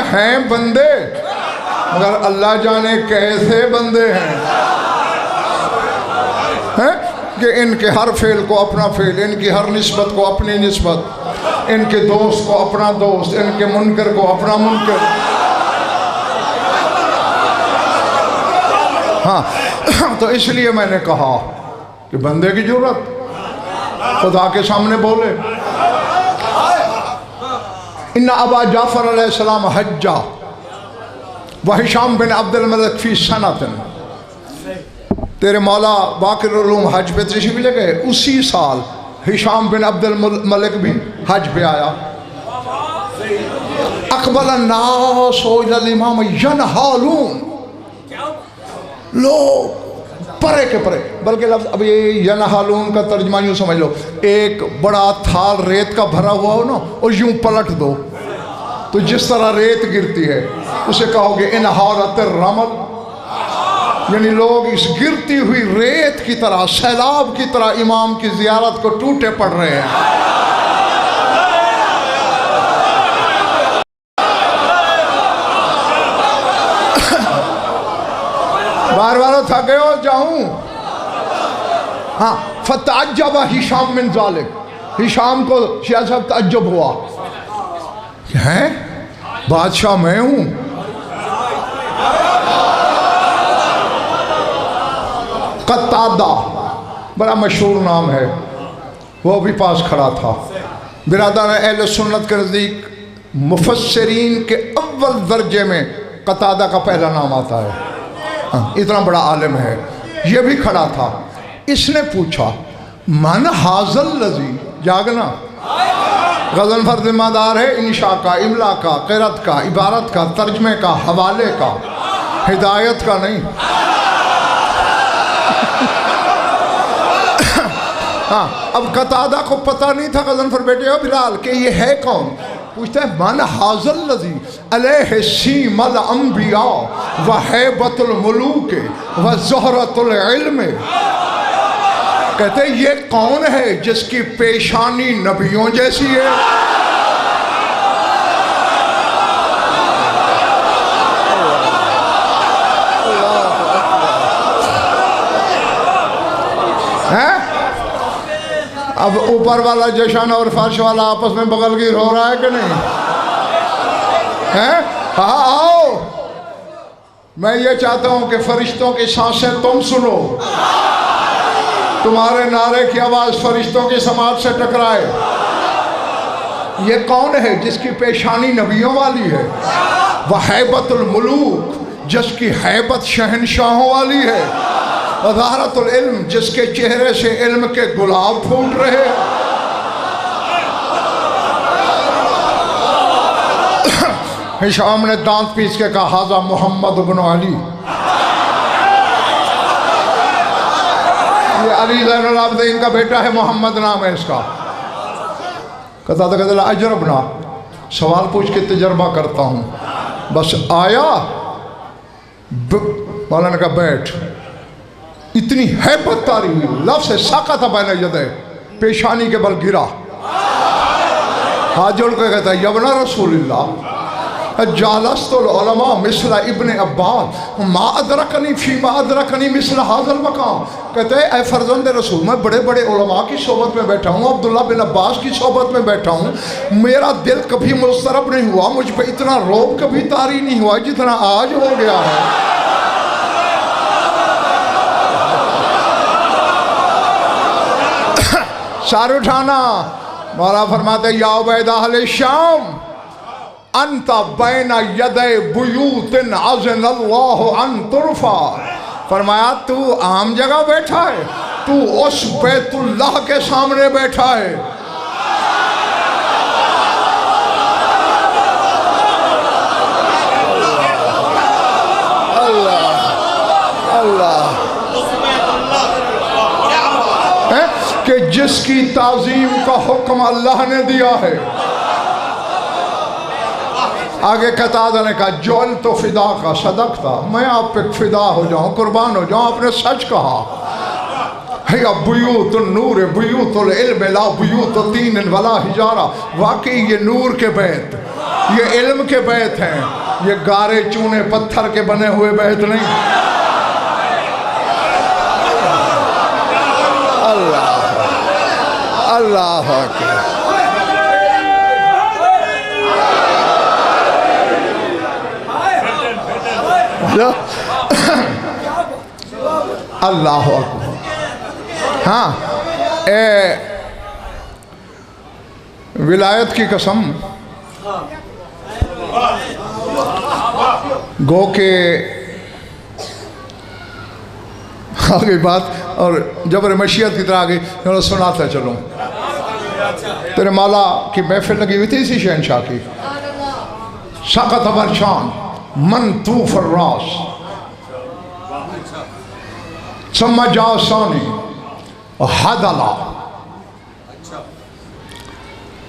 हैं बंदे मगर अल्लाह जाने कैसे बंदे हैं कि इनके हर फेल को अपना फेल, इनकी हर निस्बत को अपनी निस्बत, इनके दोस्त को अपना दोस्त, इनके मुनकर को अपना मुनकर। हाँ तो इसलिए मैंने कहा कि बंदे की जरूरत खुदा के सामने बोले। इन्ना अबा जाफर अलैहिस्सलाम हज्जा व हिशाम बिन अब्दुल मलिक फी सनतन। तेरे मौला बाक़िर उलूम हज पे तशरीफ़ ले गए, उसी साल हिशाम बिन अब्दुल मलिक भी हज पे आया। अकबल अन्नास इलल इमाम यनहालून, लोग परे के परे, बल्कि लफ्ज़ अब ये यनहालून का तर्जमा यूँ समझ लो, एक बड़ा थाल रेत का भरा हुआ हो ना और यूँ पलट दो तो जिस तरह रेत गिरती है उसे कहोगे इनहारत रमल, यानी लोग इस गिरती हुई रेत की तरह, सैलाब की तरह इमाम की ज़ियारत को टूटे पड़ रहे हैं। बार बार थके हो जाऊं। हाँ फतअज्जब हिशाम मिन ज़ालिक, हिशाम को शाह साहब तअज्जुब हुआ, हैं बादशाह मैं हूं। कतादा बड़ा मशहूर नाम है, वो भी पास खड़ा था। बिरादर अहले सुन्नत के नज़दीक मुफस्सिरीन के अव्वल दर्जे में कतादा का पहला नाम आता है। इतना बड़ा आलिम है, ये भी खड़ा था। इसने पूछा मन हाज़ल लज़ी, जागना गज़ल पर जिम्मेदार है इंशा का, इमला का, क़िरात का, इबारत का, तर्जमे का, हवाले का, हिदायत का नहीं। हाँ अब कतादा को पता नहीं था गज़ल पर बैठे हो बिलाल कि ये है कौन। पूछता है मन हाज़ल लज़ी अलैहि सीमल अंबिया व हैबतुल मुलूक व ज़ुहरतुल इल्म। कहते हैं ये कौन है जिसकी पेशानी नबियों जैसी है। हैं? अब ऊपर वाला जशन और फर्श वाला आपस में बगलगीर हो रहा है कि नहीं? हैं? हाँ आओ, मैं ये चाहता हूं कि फरिश्तों की सांसें तुम सुनो, तुम्हारे नारे की आवाज़ फरिश्तों की समाज से टकराए। ये कौन है जिसकी पेशानी नबियों वाली है? वह हैबतुल मुलूक, जिसकी हैबत शहनशाहों वाली है। वज़ाहरतुल इल्म, जिसके चेहरे से इल्म के गुलाब फूट रहे। हिशाम ने दांत पीस के कहा, हाजा मोहम्मद इब्न अली। ये अली ज़ैनुल आबिदीन का बेटा है, मोहम्मद नाम है इसका। कहता था कहता अजरब ना, सवाल पूछ के तजर्बा करता हूँ। बस आया, मौलाना ने कहा बैठ। इतनी हैबत तारी हुई, लफ्ज़ से साका था बैन यदे, पेशानी के बल गिरा, हाथ जोड़ के कहता यबना रसूलुल्लाह जालस्तुल उलमा मिस्ला इब्ने अब्बास मा अदरकनी फी मा अदरकनी मिस्ला हाज़ल मकाम। कहते हैं ऐ फर्जंद रसूल, मैं बड़े बड़े उलमा की सोबत में बैठा हूँ, अब्दुल्ला बिन अब्बास की सोबत में बैठा हूँ, मेरा दिल कभी मुस्तरब नहीं हुआ, मुझ पर इतना रौब कभी तारी नहीं हुआ जितना आज हो गया है। सार उठाना। मौला फरमाते या उबैद अहले शाम अंता बैना यदे बुयूतिन अज़नल्लाहु अन तुरफा। फरमाया तू आम जगह बैठा है, तू उस बैतुल्लाह के सामने बैठा है। अल्लाह अल्लाह कि जिसकी ताज़ीम का हुक्म अल्लाह ने दिया है। आगे कतादा ने कहा जोल तो फिदा का सदक था, मैं आप पे फिदा हो जाऊं, कुर्बान हो जाऊं, आपने सच कहा है। अब बुयूतुन नूर बुयूतुल इल्म ला बुयूतुतीन वला हिजारा। वाकई ये नूर के बैत, ये इल्म के बैत हैं, ये गारे चूने पत्थर के बने हुए बैत नहीं। अल्लाह अल्लाह अल्लाह। हाँ, विलायत की कसम, गो के आगे बात और जबर मशीयत की तरह आगे सुनाता चलूँ। तेरे मौला की महफिल लगी हुई थी इसी शहनशाह की। सक़त बरशान मन तू फर्रास सम्मा जाओ सानी हदला।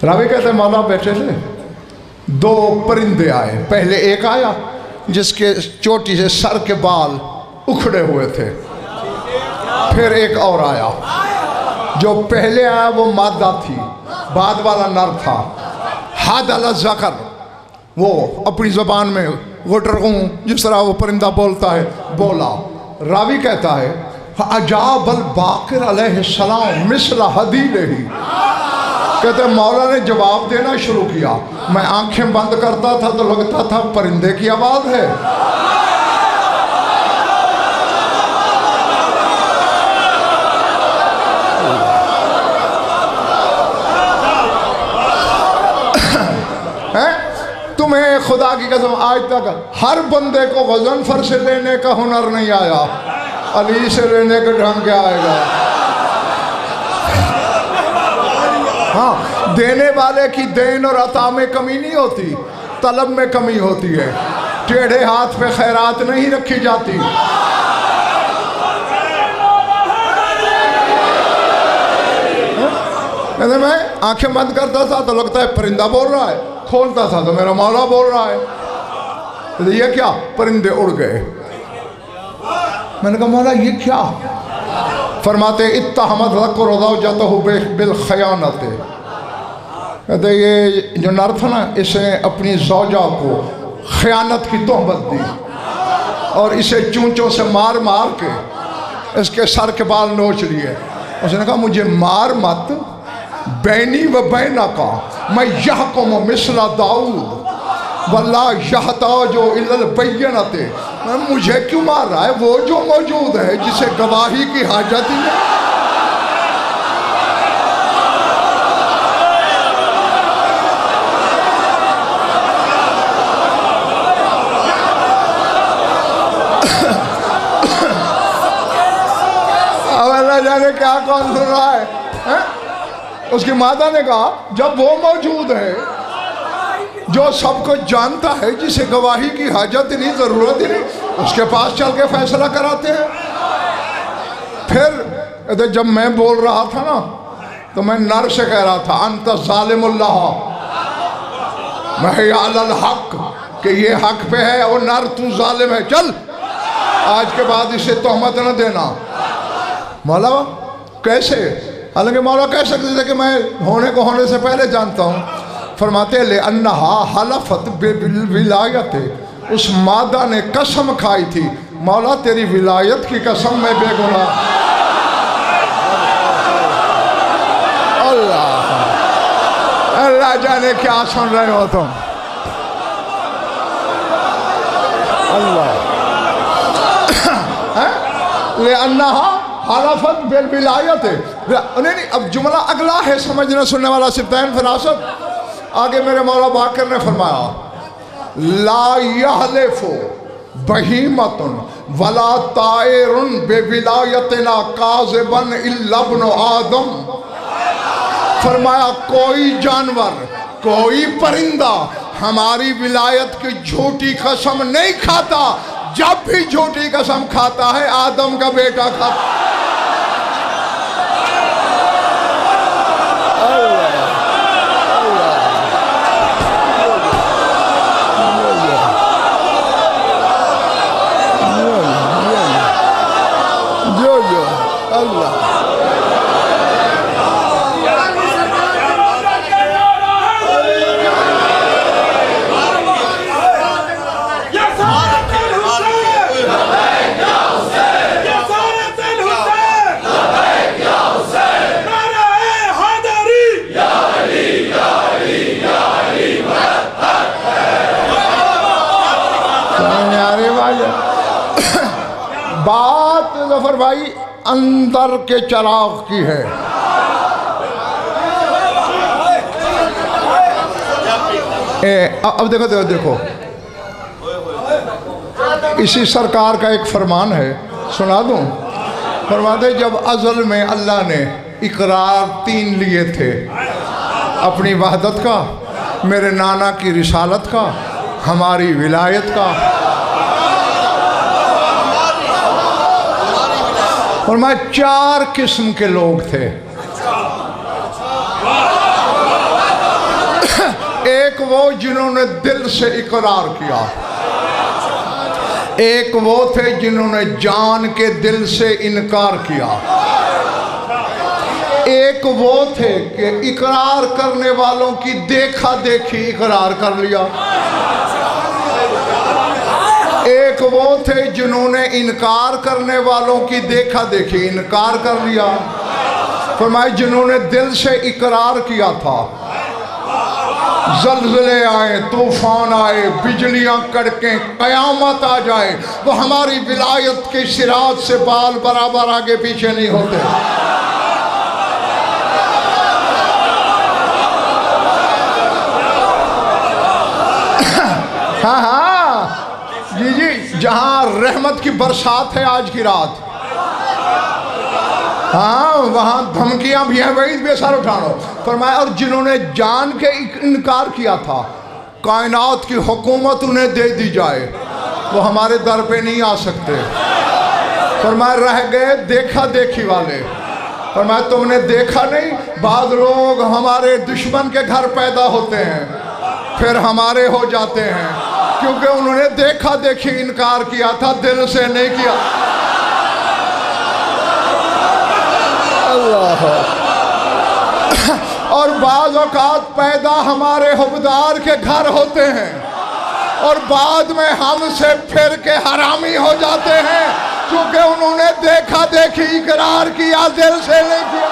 रावी कहते मौला बैठे थे, दो परिंदे आए। पहले एक आया जिसके चोटी से सर के बाल उखड़े हुए थे, फिर एक और आया। जो पहले आया वो मादा थी, बाद वाला नर था। हाद अला ज़कर, वो अपनी ज़बान में गुटरगूं जिस तरह वो परिंदा बोलता है बोला। रावी कहता है अजाबल बाकिर अलैहिस्सलाम मिस्ला हदीलही। कहते मौला ने जवाब देना शुरू किया। मैं आंखें बंद करता था तो लगता था परिंदे की आवाज़ है। तुम्हें खुदा की कसम आज तक हर बंदे को गज़नफर से लेने का हुनर नहीं आया, अली से लेने का ढंग क्या आएगा। हाँ, देने वाले की देन और अता में कमी नहीं होती, तलब में कमी होती है। टेढ़े हाथ पे खैरात नहीं रखी जाती। कहते मैं आंखें बंद करता था तो लगता है परिंदा बोल रहा है, खोलता था तो मेरा मौला बोल रहा है। तो ये क्या, परिंदे उड़ गए। मैंने कहा मौला ये क्या? फरमाते इत्तहमत लको जाता हूँ बिल खयानत। कहते ये जो नर था ना, इसे अपनी ज़ौजा को खयानत की तोहमत दी और इसे चूंचों से मार मार के इसके सर के बाल नोच लिए। उसने कहा मुझे मार मत, बैनी व बैना का मैं यह को मिसला दाऊद वल्ला यहताजो इल्लल बैनते। मुझे क्यों मार रहा है? वो जो मौजूद है जिसे गवाही की हाजत ही नहीं। जाने क्या कौन सुन रहा है? उसकी माता ने कहा जब वो मौजूद है जो सब कुछ जानता है, जिसे गवाही की हाजत नहीं, जरूरत ही नहीं, उसके पास चल के फैसला कराते हैं। फिर जब मैं बोल रहा था ना तो मैं नर से कह रहा था अंत जालिमुल्लाह, मैं अलल हक, कि ये हक पे है और नर तू जालिम है, चल आज के बाद इसे तोहमत न देना। मौला कैसे? हालांकि मौला कह सकते थे कि मैं होने को होने से पहले जानता हूँ। फरमाते ले अन्नहा हलफत विलायत, उस मादा ने कसम खाई थी, मौला तेरी विलायत की कसम मैं बेगुनाह। अल्लाह अल्लाह जाने क्या सुन रहे हो तुम। अल्लाह ले अन्नहा हलफत बिल विलायत, नहीं अब जुमला अगला है, समझने सुनने वाला सिफ्तैन फिरासत। आगे मेरे मौला बाकर ने फरमाया ला यहलिफु बहीमतुन वला तायरुन बेविलायतना काज़िबन इल्ला इब्नु आदम। फरमाया कोई जानवर, कोई परिंदा हमारी विलायत की झूठी कसम नहीं खाता, जब भी झूठी कसम खाता है आदम का बेटा खाता। बात जफर भाई अंदर के चराग की है। अब देखो देखो देखो, इसी सरकार का एक फरमान है, सुना दूं? फरमाते जब अज़ल में अल्लाह ने इकरार 3 लिए थे, अपनी वहदत का, मेरे नाना की रिसालत का, हमारी विलायत का, और मैं 4 किस्म के लोग थे। एक वो जिन्होंने दिल से इकरार किया, एक वो थे जिन्होंने जान के दिल से इनकार किया, एक वो थे कि इकरार करने वालों की देखा देखी इकरार कर लिया, एक वो थे जिन्होंने इनकार करने वालों की देखा देखी इनकार कर लिया। फरमाया जिन्होंने दिल से इकरार किया था, ज़ल्ज़ले आए, तूफान आए, बिजलियां कड़कें, क़यामत आ जाए, वो हमारी विलायत के सिराज से बाल बराबर आगे पीछे नहीं होते। हाँ हाँ जी जी, जहाँ रहमत की बरसात है आज की रात, हाँ वहाँ धमकियाँ भी हैं, वही बेसर उठानो। फरमाया और जिन्होंने जान के इनकार किया था, कायनात की हुकूमत उन्हें दे दी जाए, वो हमारे दर पे नहीं आ सकते। फरमाया रह गए देखा देखी वाले। फरमाया तुमने देखा नहीं, बाद लोग हमारे दुश्मन के घर पैदा होते हैं, फिर हमारे हो जाते हैं, क्योंकि उन्होंने देखा देखी इनकार किया था, दिल से नहीं किया। अल्लाह। और बाज़ औक़ात पैदा हमारे हुब्बदार के घर होते हैं और बाद में हमसे फिर के हरामी हो जाते हैं, क्योंकि उन्होंने देखा देखी इकरार किया, दिल से नहीं किया।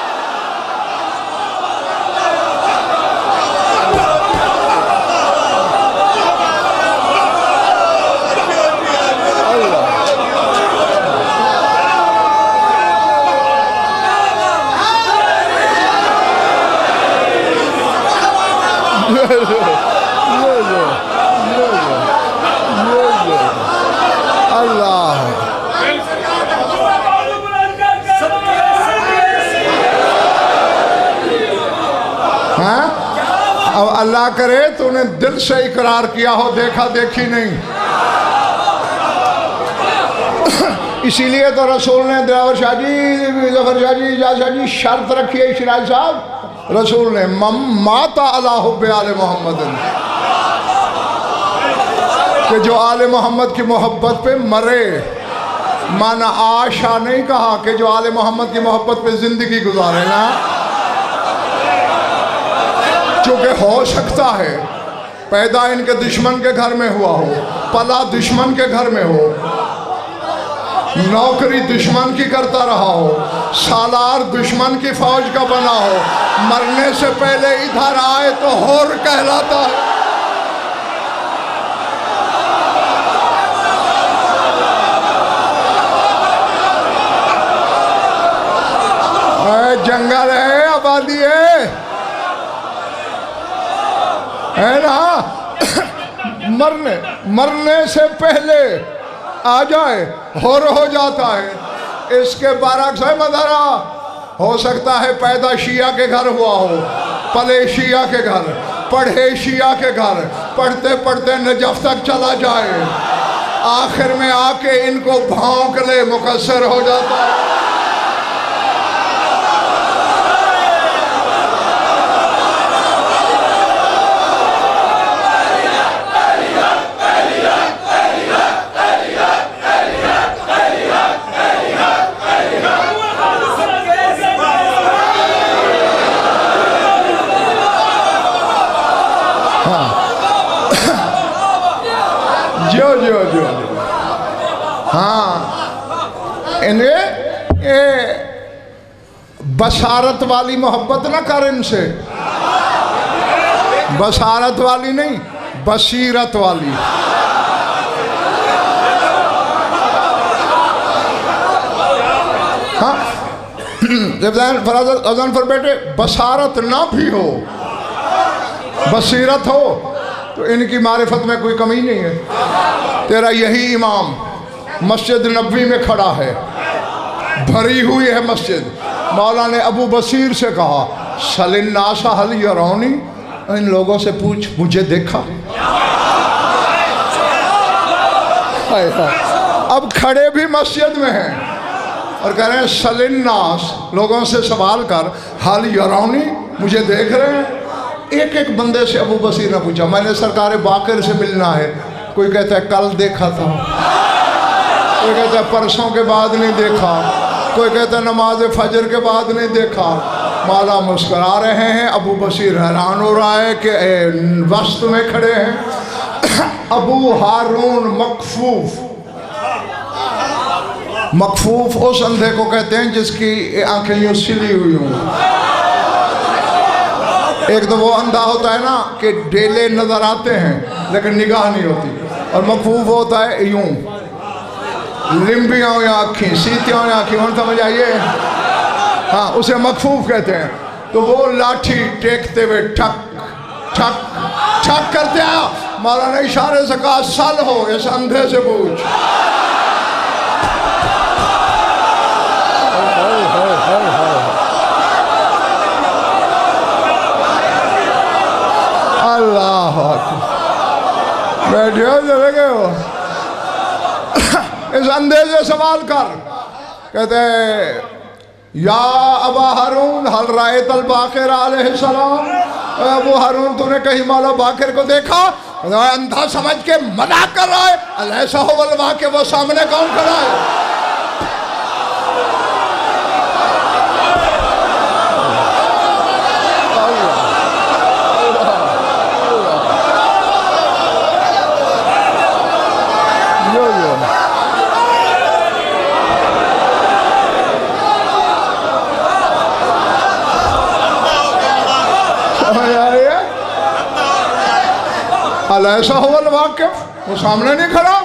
अल्लाह करे तूने दिल से इकरार किया हो, देखा देखी नहीं। इसीलिए तो रसूल ने दिलावर शाह जी, जफर शाह जी, इजाज शाह जी शर्त रखी है शिराज साहब, रसूल ने माता अला हुब्बे आले मोहम्मद, कि जो आले मोहम्मद की मोहब्बत पे मरे। माना आशा नहीं कहा कि जो आले मोहम्मद की मोहब्बत पे जिंदगी गुजारे ना, चूंकि हो सकता है पैदा इनके दुश्मन के घर में हुआ हो, पला दुश्मन के घर में हो, नौकरी दुश्मन की करता रहा हो, सालार दुश्मन की फौज का बना हो, मरने से पहले इधर आए तो होर कहलाता है। जंगल है, आबादी है ना। मरने से पहले आ जाए होर हो जाता है। इसके बारक से मदरा हो सकता है पैदा शिया के घर हुआ हो, पले शिया के घर, पढ़े शिया के घर, पढ़ते पढ़ते नजफ तक चला जाए, आखिर में आके इनको भौंक ले मुकस्सर हो जाता है। जो हाँ, इन्हें बसारत वाली मोहब्बत ना कर इनसे, बसारत वाली नहीं, बसीरत वाली। हाँ, जब अज़ान पर बैठे बसारत ना भी हो, बसीरत हो, तो इनकी मारिफत में कोई कमी नहीं है। तेरा यही इमाम मस्जिद नबवी में खड़ा है, भरी हुई है मस्जिद। मौला ने अबू बसीर से कहा, सलिन्नासा हल यरौनी, इन लोगों से पूछ मुझे देखा। अब खड़े भी मस्जिद में हैं और कह रहे हैं सलिन्नास, लोगों से सवाल कर, हल यरौनी, मुझे देख रहे हैं। एक एक बंदे से अबू बसीर ने पूछा, मैंने सरकार बाकर से मिलना है। कोई कहता है कल देखा था, कोई कहता है परसों के बाद नहीं देखा, कोई कहता है नमाज फजर के बाद नहीं देखा। मौला मुस्करा रहे हैं, अबू बसीर हैरान हो रहा है कि वस्त में खड़े हैं। अबू हारून मकफूफ, मकफूफ उस अंधे को कहते हैं जिसकी आंखें यूं सिली हुई हों। एक तो वो अंधा होता है ना कि डेले नजर आते हैं लेकिन निगाह नहीं होती, और मकफूफ होता है यूं, लिम्बियाँ या आँखें, सीतियाँ या आँखें, और समझ आइए। हाँ, उसे मकफूफ कहते हैं। तो वो लाठी टेकते हुए ठक ठक ठक करते आया। मौला ने इशारे से कहा, सल हो, इस अंधे से पूछ। अल्लाह बैठे चले गए हो। इस अंधे से सवाल कर, कहते या अबा हारून हल राय तल बाकर अलैहिस्सलाम, अबू हारून तूने कहीं मौला बाकर को देखा? अंधा समझ के मना कर रहा है, अलैसा हो वलवा के वो सामने कौन खड़ा है? ऐसा हो वाकिफ, वो सामने नहीं खड़ा।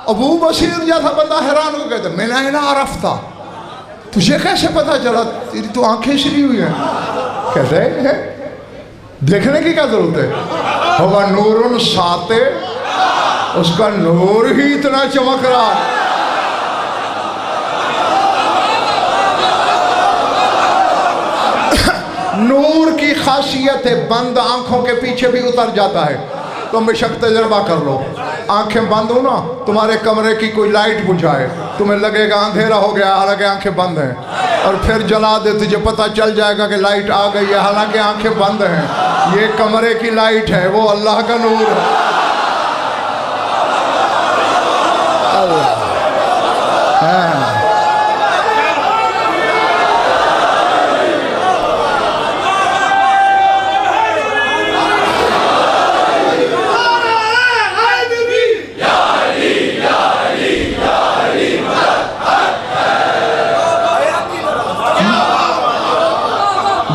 अबू बसीर जैसा बंदा हैरान हो गया, मैंने ना अरफ था, तुझे कैसे पता चला? तेरी तो आंखें श्री हुई हैं। कहते हैं देखने की क्या जरूरत है, होगा नूरुन साते, उसका नूर ही इतना चमक रहा है। नूर की खासियत है, बंद आंखों के पीछे भी उतर जाता है। तुम बेशक तजर्बा कर लो, आंखें बंद हो ना, तुम्हारे कमरे की कोई लाइट बुझाए, तुम्हें लगेगा अंधेरा हो गया, हालांकि आंखें बंद हैं, और फिर जला दे, तुझे पता चल जाएगा कि लाइट आ गई है, हालांकि आंखें बंद हैं। ये कमरे की लाइट है, वो अल्लाह का नूर है। अल्लाह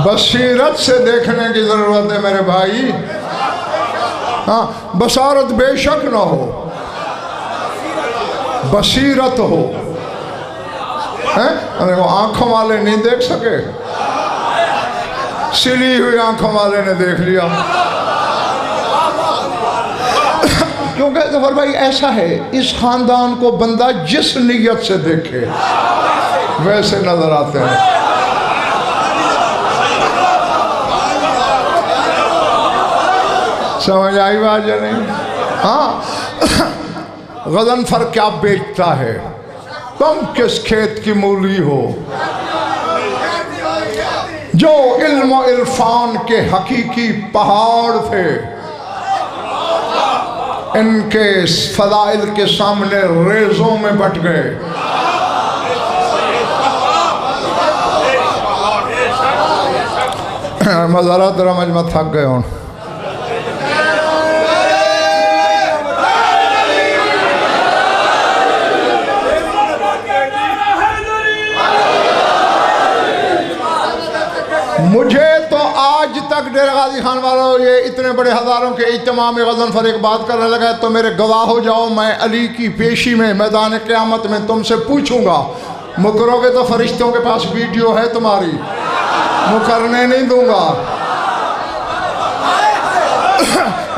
बसीरत से देखने की जरूरत है मेरे भाई। हाँ, बसारत बेशक ना हो, बसीरत हो। हैं? आंखों वाले नहीं देख सके, सिली हुई आंखों वाले ने देख लिया। क्योंकि गफर भाई ऐसा है, इस खानदान को बंदा जिस नीयत से देखे वैसे नजर आते हैं। समझ आई बात या नहीं? हाँ, गज़नफर क्या बेचता है, तुम किस खेत की मूली हो। जो इल्म इरफान के हकीकी पहाड़ थे, इनके फदाइल के सामने रेजों में बट गए। मज़ारा तेरा मजमा थक गए हूँ। मुझे तो आज तक डेरा गाजी खान वालों, ये इतने बड़े हज़ारों के इज्तिमा में गज़नफर एक बात करने लगा, तो मेरे गवाह हो जाओ, मैं अली की पेशी में मैदान क़यामत में तुमसे पूछूंगा। मुकरोगे तो फरिश्तों के पास वीडियो है तुम्हारी, मुकरने नहीं दूंगा।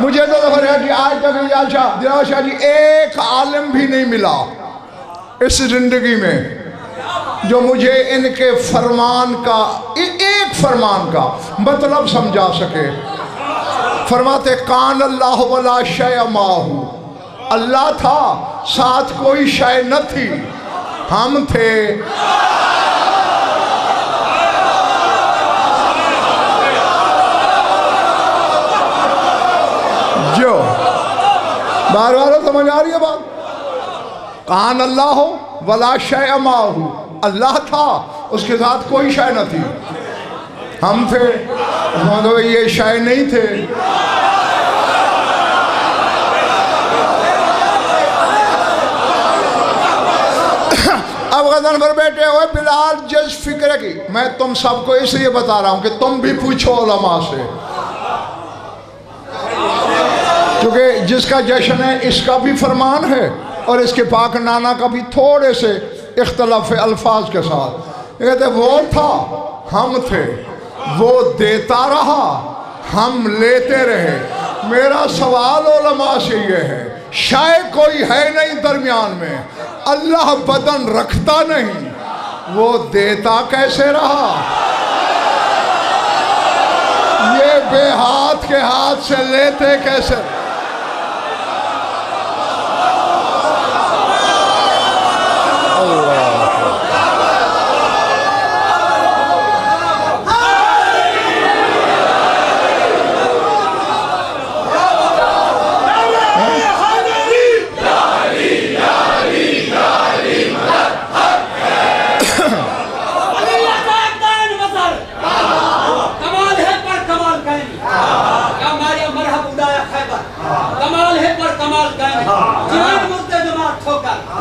मुझे तो आज तक दिलावर शाह जी एक आलिम भी नहीं मिला इस जिंदगी में जो मुझे इनके फरमान का, एक फरमान का मतलब समझा सके। फरमाते कान अल्लाह वला शय माहू, अल्लाह था साथ कोई शय न थी, हम थे। जो बार बार समझ आ रही है बात? कान अल्लाह हो वला शय माहू, अल्लाह था उसके साथ कोई शय न थी, हम थे। तो ये शय नहीं थे। अब गज़नफर बैठे हुए बिलाल, जिस फिक्र की मैं तुम सबको इसलिए बता रहा हूं कि तुम भी पूछो उलमा से, क्योंकि जिसका जश्न है इसका भी फरमान है और इसके पाक नाना का भी थोड़े से इख्तलाफ अल्फाज के साथ। कहते वो था, हम थे, वो देता रहा, हम लेते रहे। मेरा सवाल उलमा से ये है, शायद कोई है नहीं दरमियान में, अल्लाह बदन रखता नहीं, वो देता कैसे रहा? ये बेहाथ के हाथ से लेते कैसे?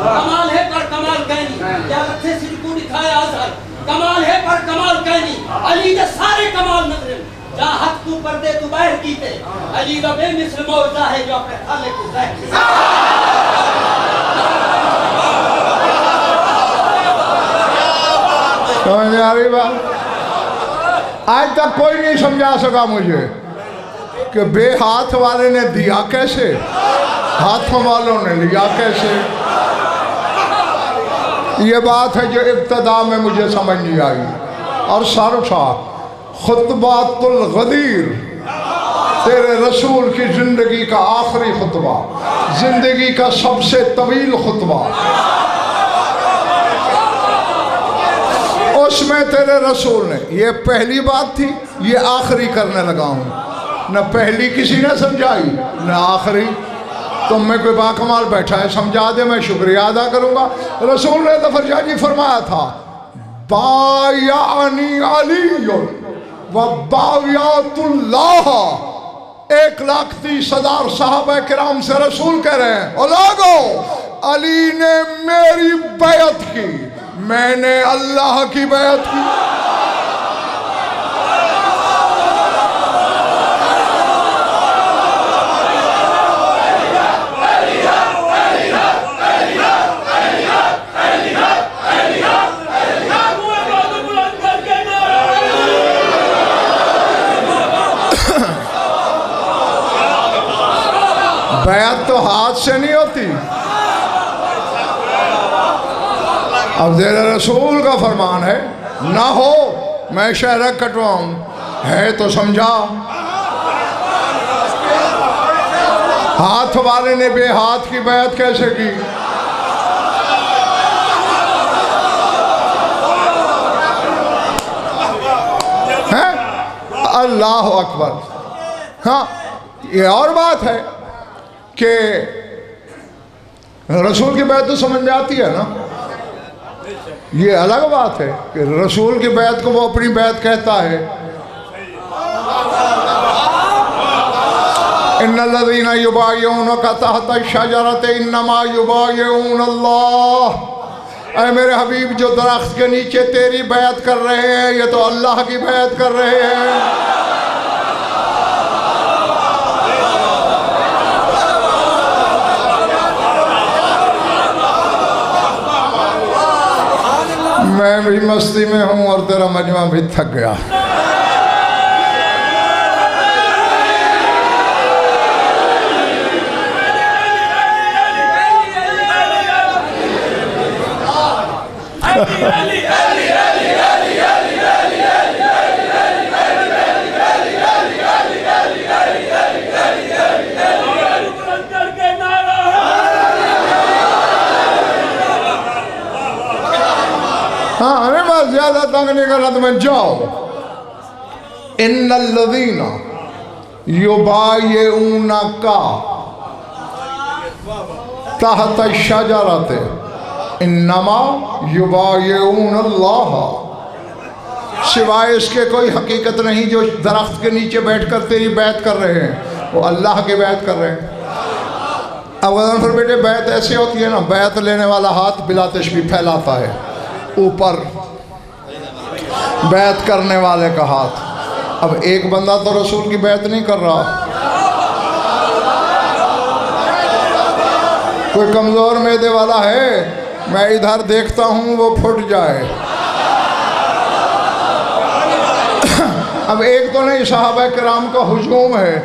कमाल है पर कमाल कहनी, क्या लथे सिरकू दिखाया असर, कमाल है पर कमाल कहनी, अली के सारे कमाल नजरे जा हक तू पर्दे तू बाहर कीते, अली का बेमिसल मौजा है जो अपने खाले को ज़ाहिर। समझ में आ रही बात? आज तक कोई नहीं समझा सका मुझे कि बेहाथ वाले ने दिया कैसे, हाथों वालों ने लिया कैसे। ये बात है जो इब्तदा में मुझे समझ नहीं आई। और सर था खुतबातुल गदीर, तेरे रसूल की जिंदगी का आखिरी खुतबा, जिंदगी का सबसे तवील खुतबा, उसमें तेरे रसूल ने, ये पहली बात थी, ये आखिरी करने लगा हूँ। न पहली किसी ने समझाई न आखिरी। तुम में कोई बाकमाल बैठा है, समझा दे, मैं शुक्रिया अदा करूँगा। रसूल ने ज़फ़र शाह जी फरमाया था, बायानी अली व बायातुल्लाह। 1,30,000 सहाबा किराम से रसूल कह रहे हैं, और लोगों, अली ने मेरी बैत की, मैंने अल्लाह की बैत की। बैत तो हाथ से नहीं होती। अब तेरे रसूल का फरमान है, ना हो मैं शहर कटवाऊं, है तो समझा। हाथ वाले ने बेहाथ की बैत कैसे की? हैं? अल्लाह अकबर। हाँ, ये और बात है कि रसूल की बैत तो समझ में आती है ना। ये अलग बात है कि रसूल की बैत को वो अपनी बैत कहता है। इन्नल्लज़ीना युबाय्यूनका तहता शजरत इन्नमा युबाय्यून अल्लाह। ऐ मेरे हबीब, जो दरख्त के नीचे तेरी बैत कर रहे हैं, ये तो अल्लाह की बैत कर रहे हैं। मैं भी मस्ती में हूँ और तेरा मजमा भी थक गया। हाँ, हमें बस ज्यादा तंग नहीं करना, तुम्हें जाओ। इन्नल्लज़ीना युबाय्यूनका तहता शजरत इन्नमा युबाय्यून अल्लाह। सिवाय इसके कोई हकीकत नहीं जो दरख्त के नीचे बैठकर तेरी बैत कर रहे हैं, वो अल्लाह की बैत कर रहे हैं। अब फिर बेटे, बैत ऐसी होती है ना, बैत लेने वाला हाथ बिला तशबीह फैलाता है ऊपर, बैत करने वाले का हाथ। अब एक बंदा तो रसूल की बैत नहीं कर रहा, कोई कमज़ोर मैदे वाला है, मैं इधर देखता हूँ वो फुट जाए। अब एक तो नहीं, सहाबा किराम का हुजूम है।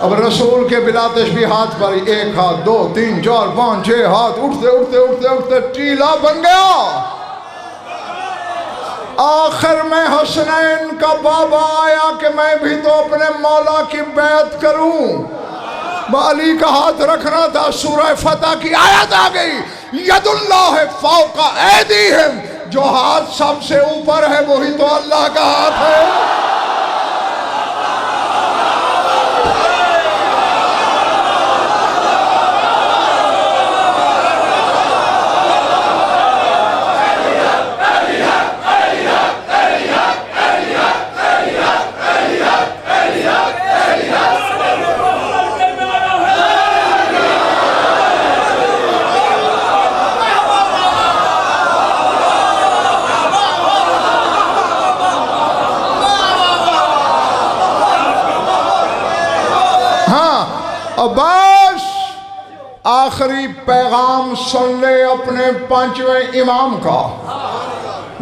अब रसूल के बिला तशबीह हाथ पर 1 हाथ 2 3 4 5 6 हाथ, उठते उठते उठते उठते टीला बन गया। आखिर में हुसनैन का बाबा आया कि मैं भी तो अपने मौला की बैत करूं। अली का हाथ रखना था, सूरह फतह की आयत आ गई, यदुल्लाह फौका ऐदीहिम, जो हाथ सबसे ऊपर है वही तो अल्लाह का हाथ है। बस आखिरी पैगाम सुन ले अपने 5वें इमाम का।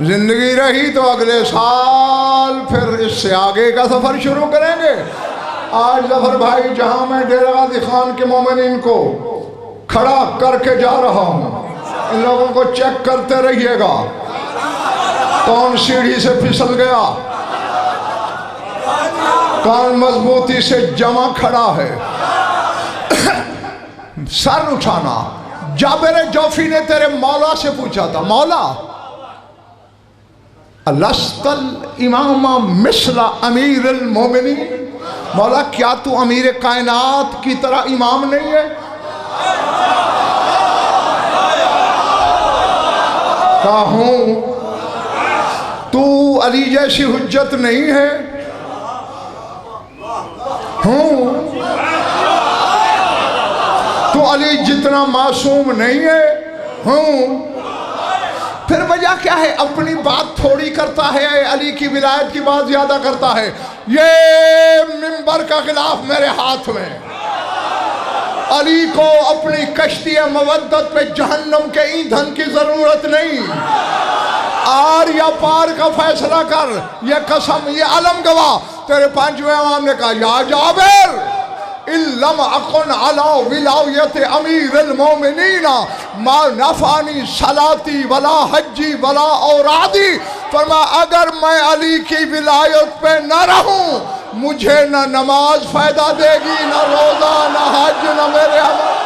जिंदगी रही तो अगले साल फिर इससे आगे का सफर शुरू करेंगे। आज जफर भाई, जहां मैं डेरा गाजी खान के मोमिनीन को खड़ा करके जा रहा हूं, इन लोगों को चेक करते रहिएगा कौन सीढ़ी से फिसल गया, कौन मजबूती से जमा खड़ा है। सर उठाना। जाबिर जौफी ने तेरे मौला से पूछा था, मौला अलस्तल इमामा मिसला अमीर अल मोमिनीन, मौला क्या तू अमीर कायनात की तरह इमाम नहीं है? कहा हूं। तू अली जैसी हुज्जत नहीं है? हूं। तू अली जितना मासूम नहीं है? हूं। फिर वजह क्या है? अपनी बात थोड़ी करता है, अली की विलायत की बात ज्यादा करता है। ये मिंबर का गिलाफ मेरे हाथ में। अली को अपनी कश्ती मवद्दत पे जहन्नम के ईंधन की जरूरत नहीं। आर या पार का फैसला कर। ये कसम, ये अलम गवाह। तेरे पांचवें इमाम ने कहा, या जाबिर इल्लम अकुन अला विलायत अमीर अल मोमिनीन मा नफानी सलाती वला हज्जी वला औरादी। फरमा अगर मैं अली की विलायत पे न रहूं, मुझे न नमाज फायदा देगी, न रोजा, न हज, न मेरे अमल।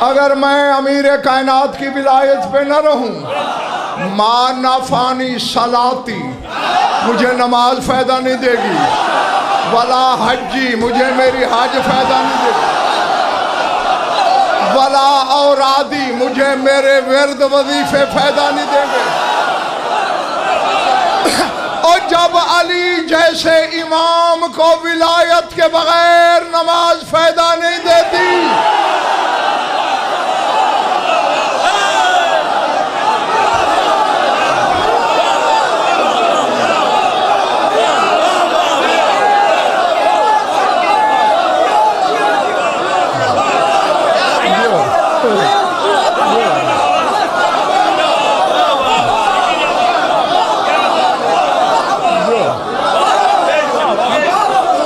अगर मैं अमीर कायनात की विलायत पे न रहूं, मा नफानी सलाती, मुझे नमाज फायदा नहीं देगी, वला हज्जी, मुझे मेरी हज फायदा नहीं देगी, वला औरादी, मुझे मेरे विर्द वजीफे फायदा नहीं देंगे। और जब अली जैसे इमाम को विलायत के बगैर नमाज फायदा नहीं देती,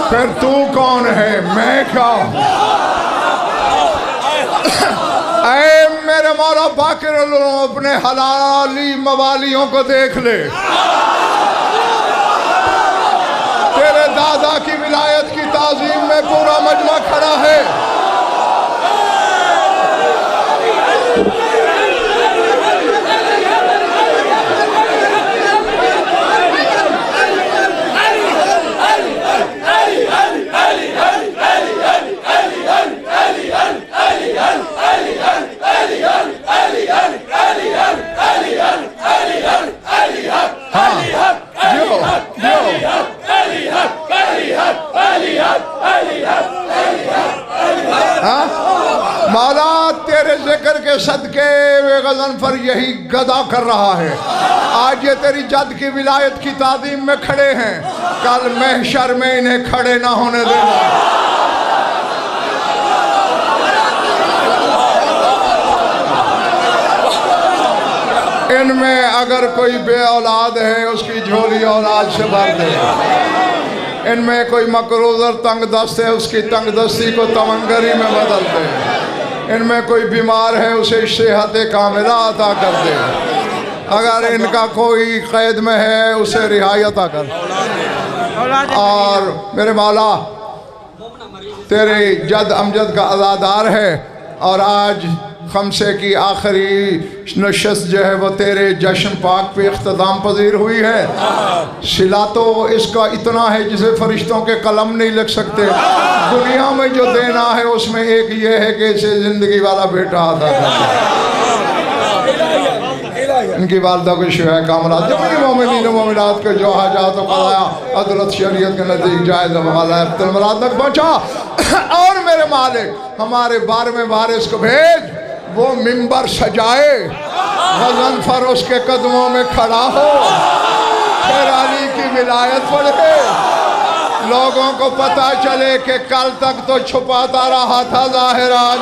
फिर तू कौन है, मैं क्या हूं? ऐ मेरे मौला बाकिर अपने हलाली मवालियों को देख ले। तेरे दादा की विलायत की ताजीम में पूरा मजमा खड़ा है। मौला तेरे जिक्र के सदके वे गज़नफर यही गदा कर रहा है। आज ये तेरी जद की विलायत की तादीम में खड़े हैं, कल महशर में इन्हें खड़े ना होने देना। इनमें अगर कोई बे औलाद है, उसकी झोली औलाद से भर दे। इनमें कोई मकरूज और तंग दस्त है, उसकी तंग दस्ती को तमंगरी में बदल दे। इनमें कोई बीमार है, उसे सेहत कामिला अता कर दे। अगर इनका कोई कैद में है, उसे रिहाई अता कर। और मेरे मौला तेरे जद अमजद का अज़ादार है, और आज खमसे की आखिरी नशस्त जो है वो तेरे जश्न पाक पे इख्तिताम पजीर हुई है। सिला तो इसका इतना है जिसे फरिश्तों के कलम नहीं लग सकते। दुनिया में जो देना है उसमें एक ये है कि इसे जिंदगी वाला बेटा अता कर। इनकी वालदा को शिवा कामरात जमीनी मोमिनीन मोमिनात के जो हाजात को कराया अदलत शरीयत के नज़दीक जायज़ वाला अब्दुल मुराद तक पहुँचा। और मेरे मालिक हमारे 12वें वारिस को भेज, वो मिंबर सजाए, गज़न फरोश के कदमों में खड़ा हो, फिर अली की विलायत पढ़े, लोगों को पता चले कि कल तक तो छुपाता रहा था ज़ाहिर आज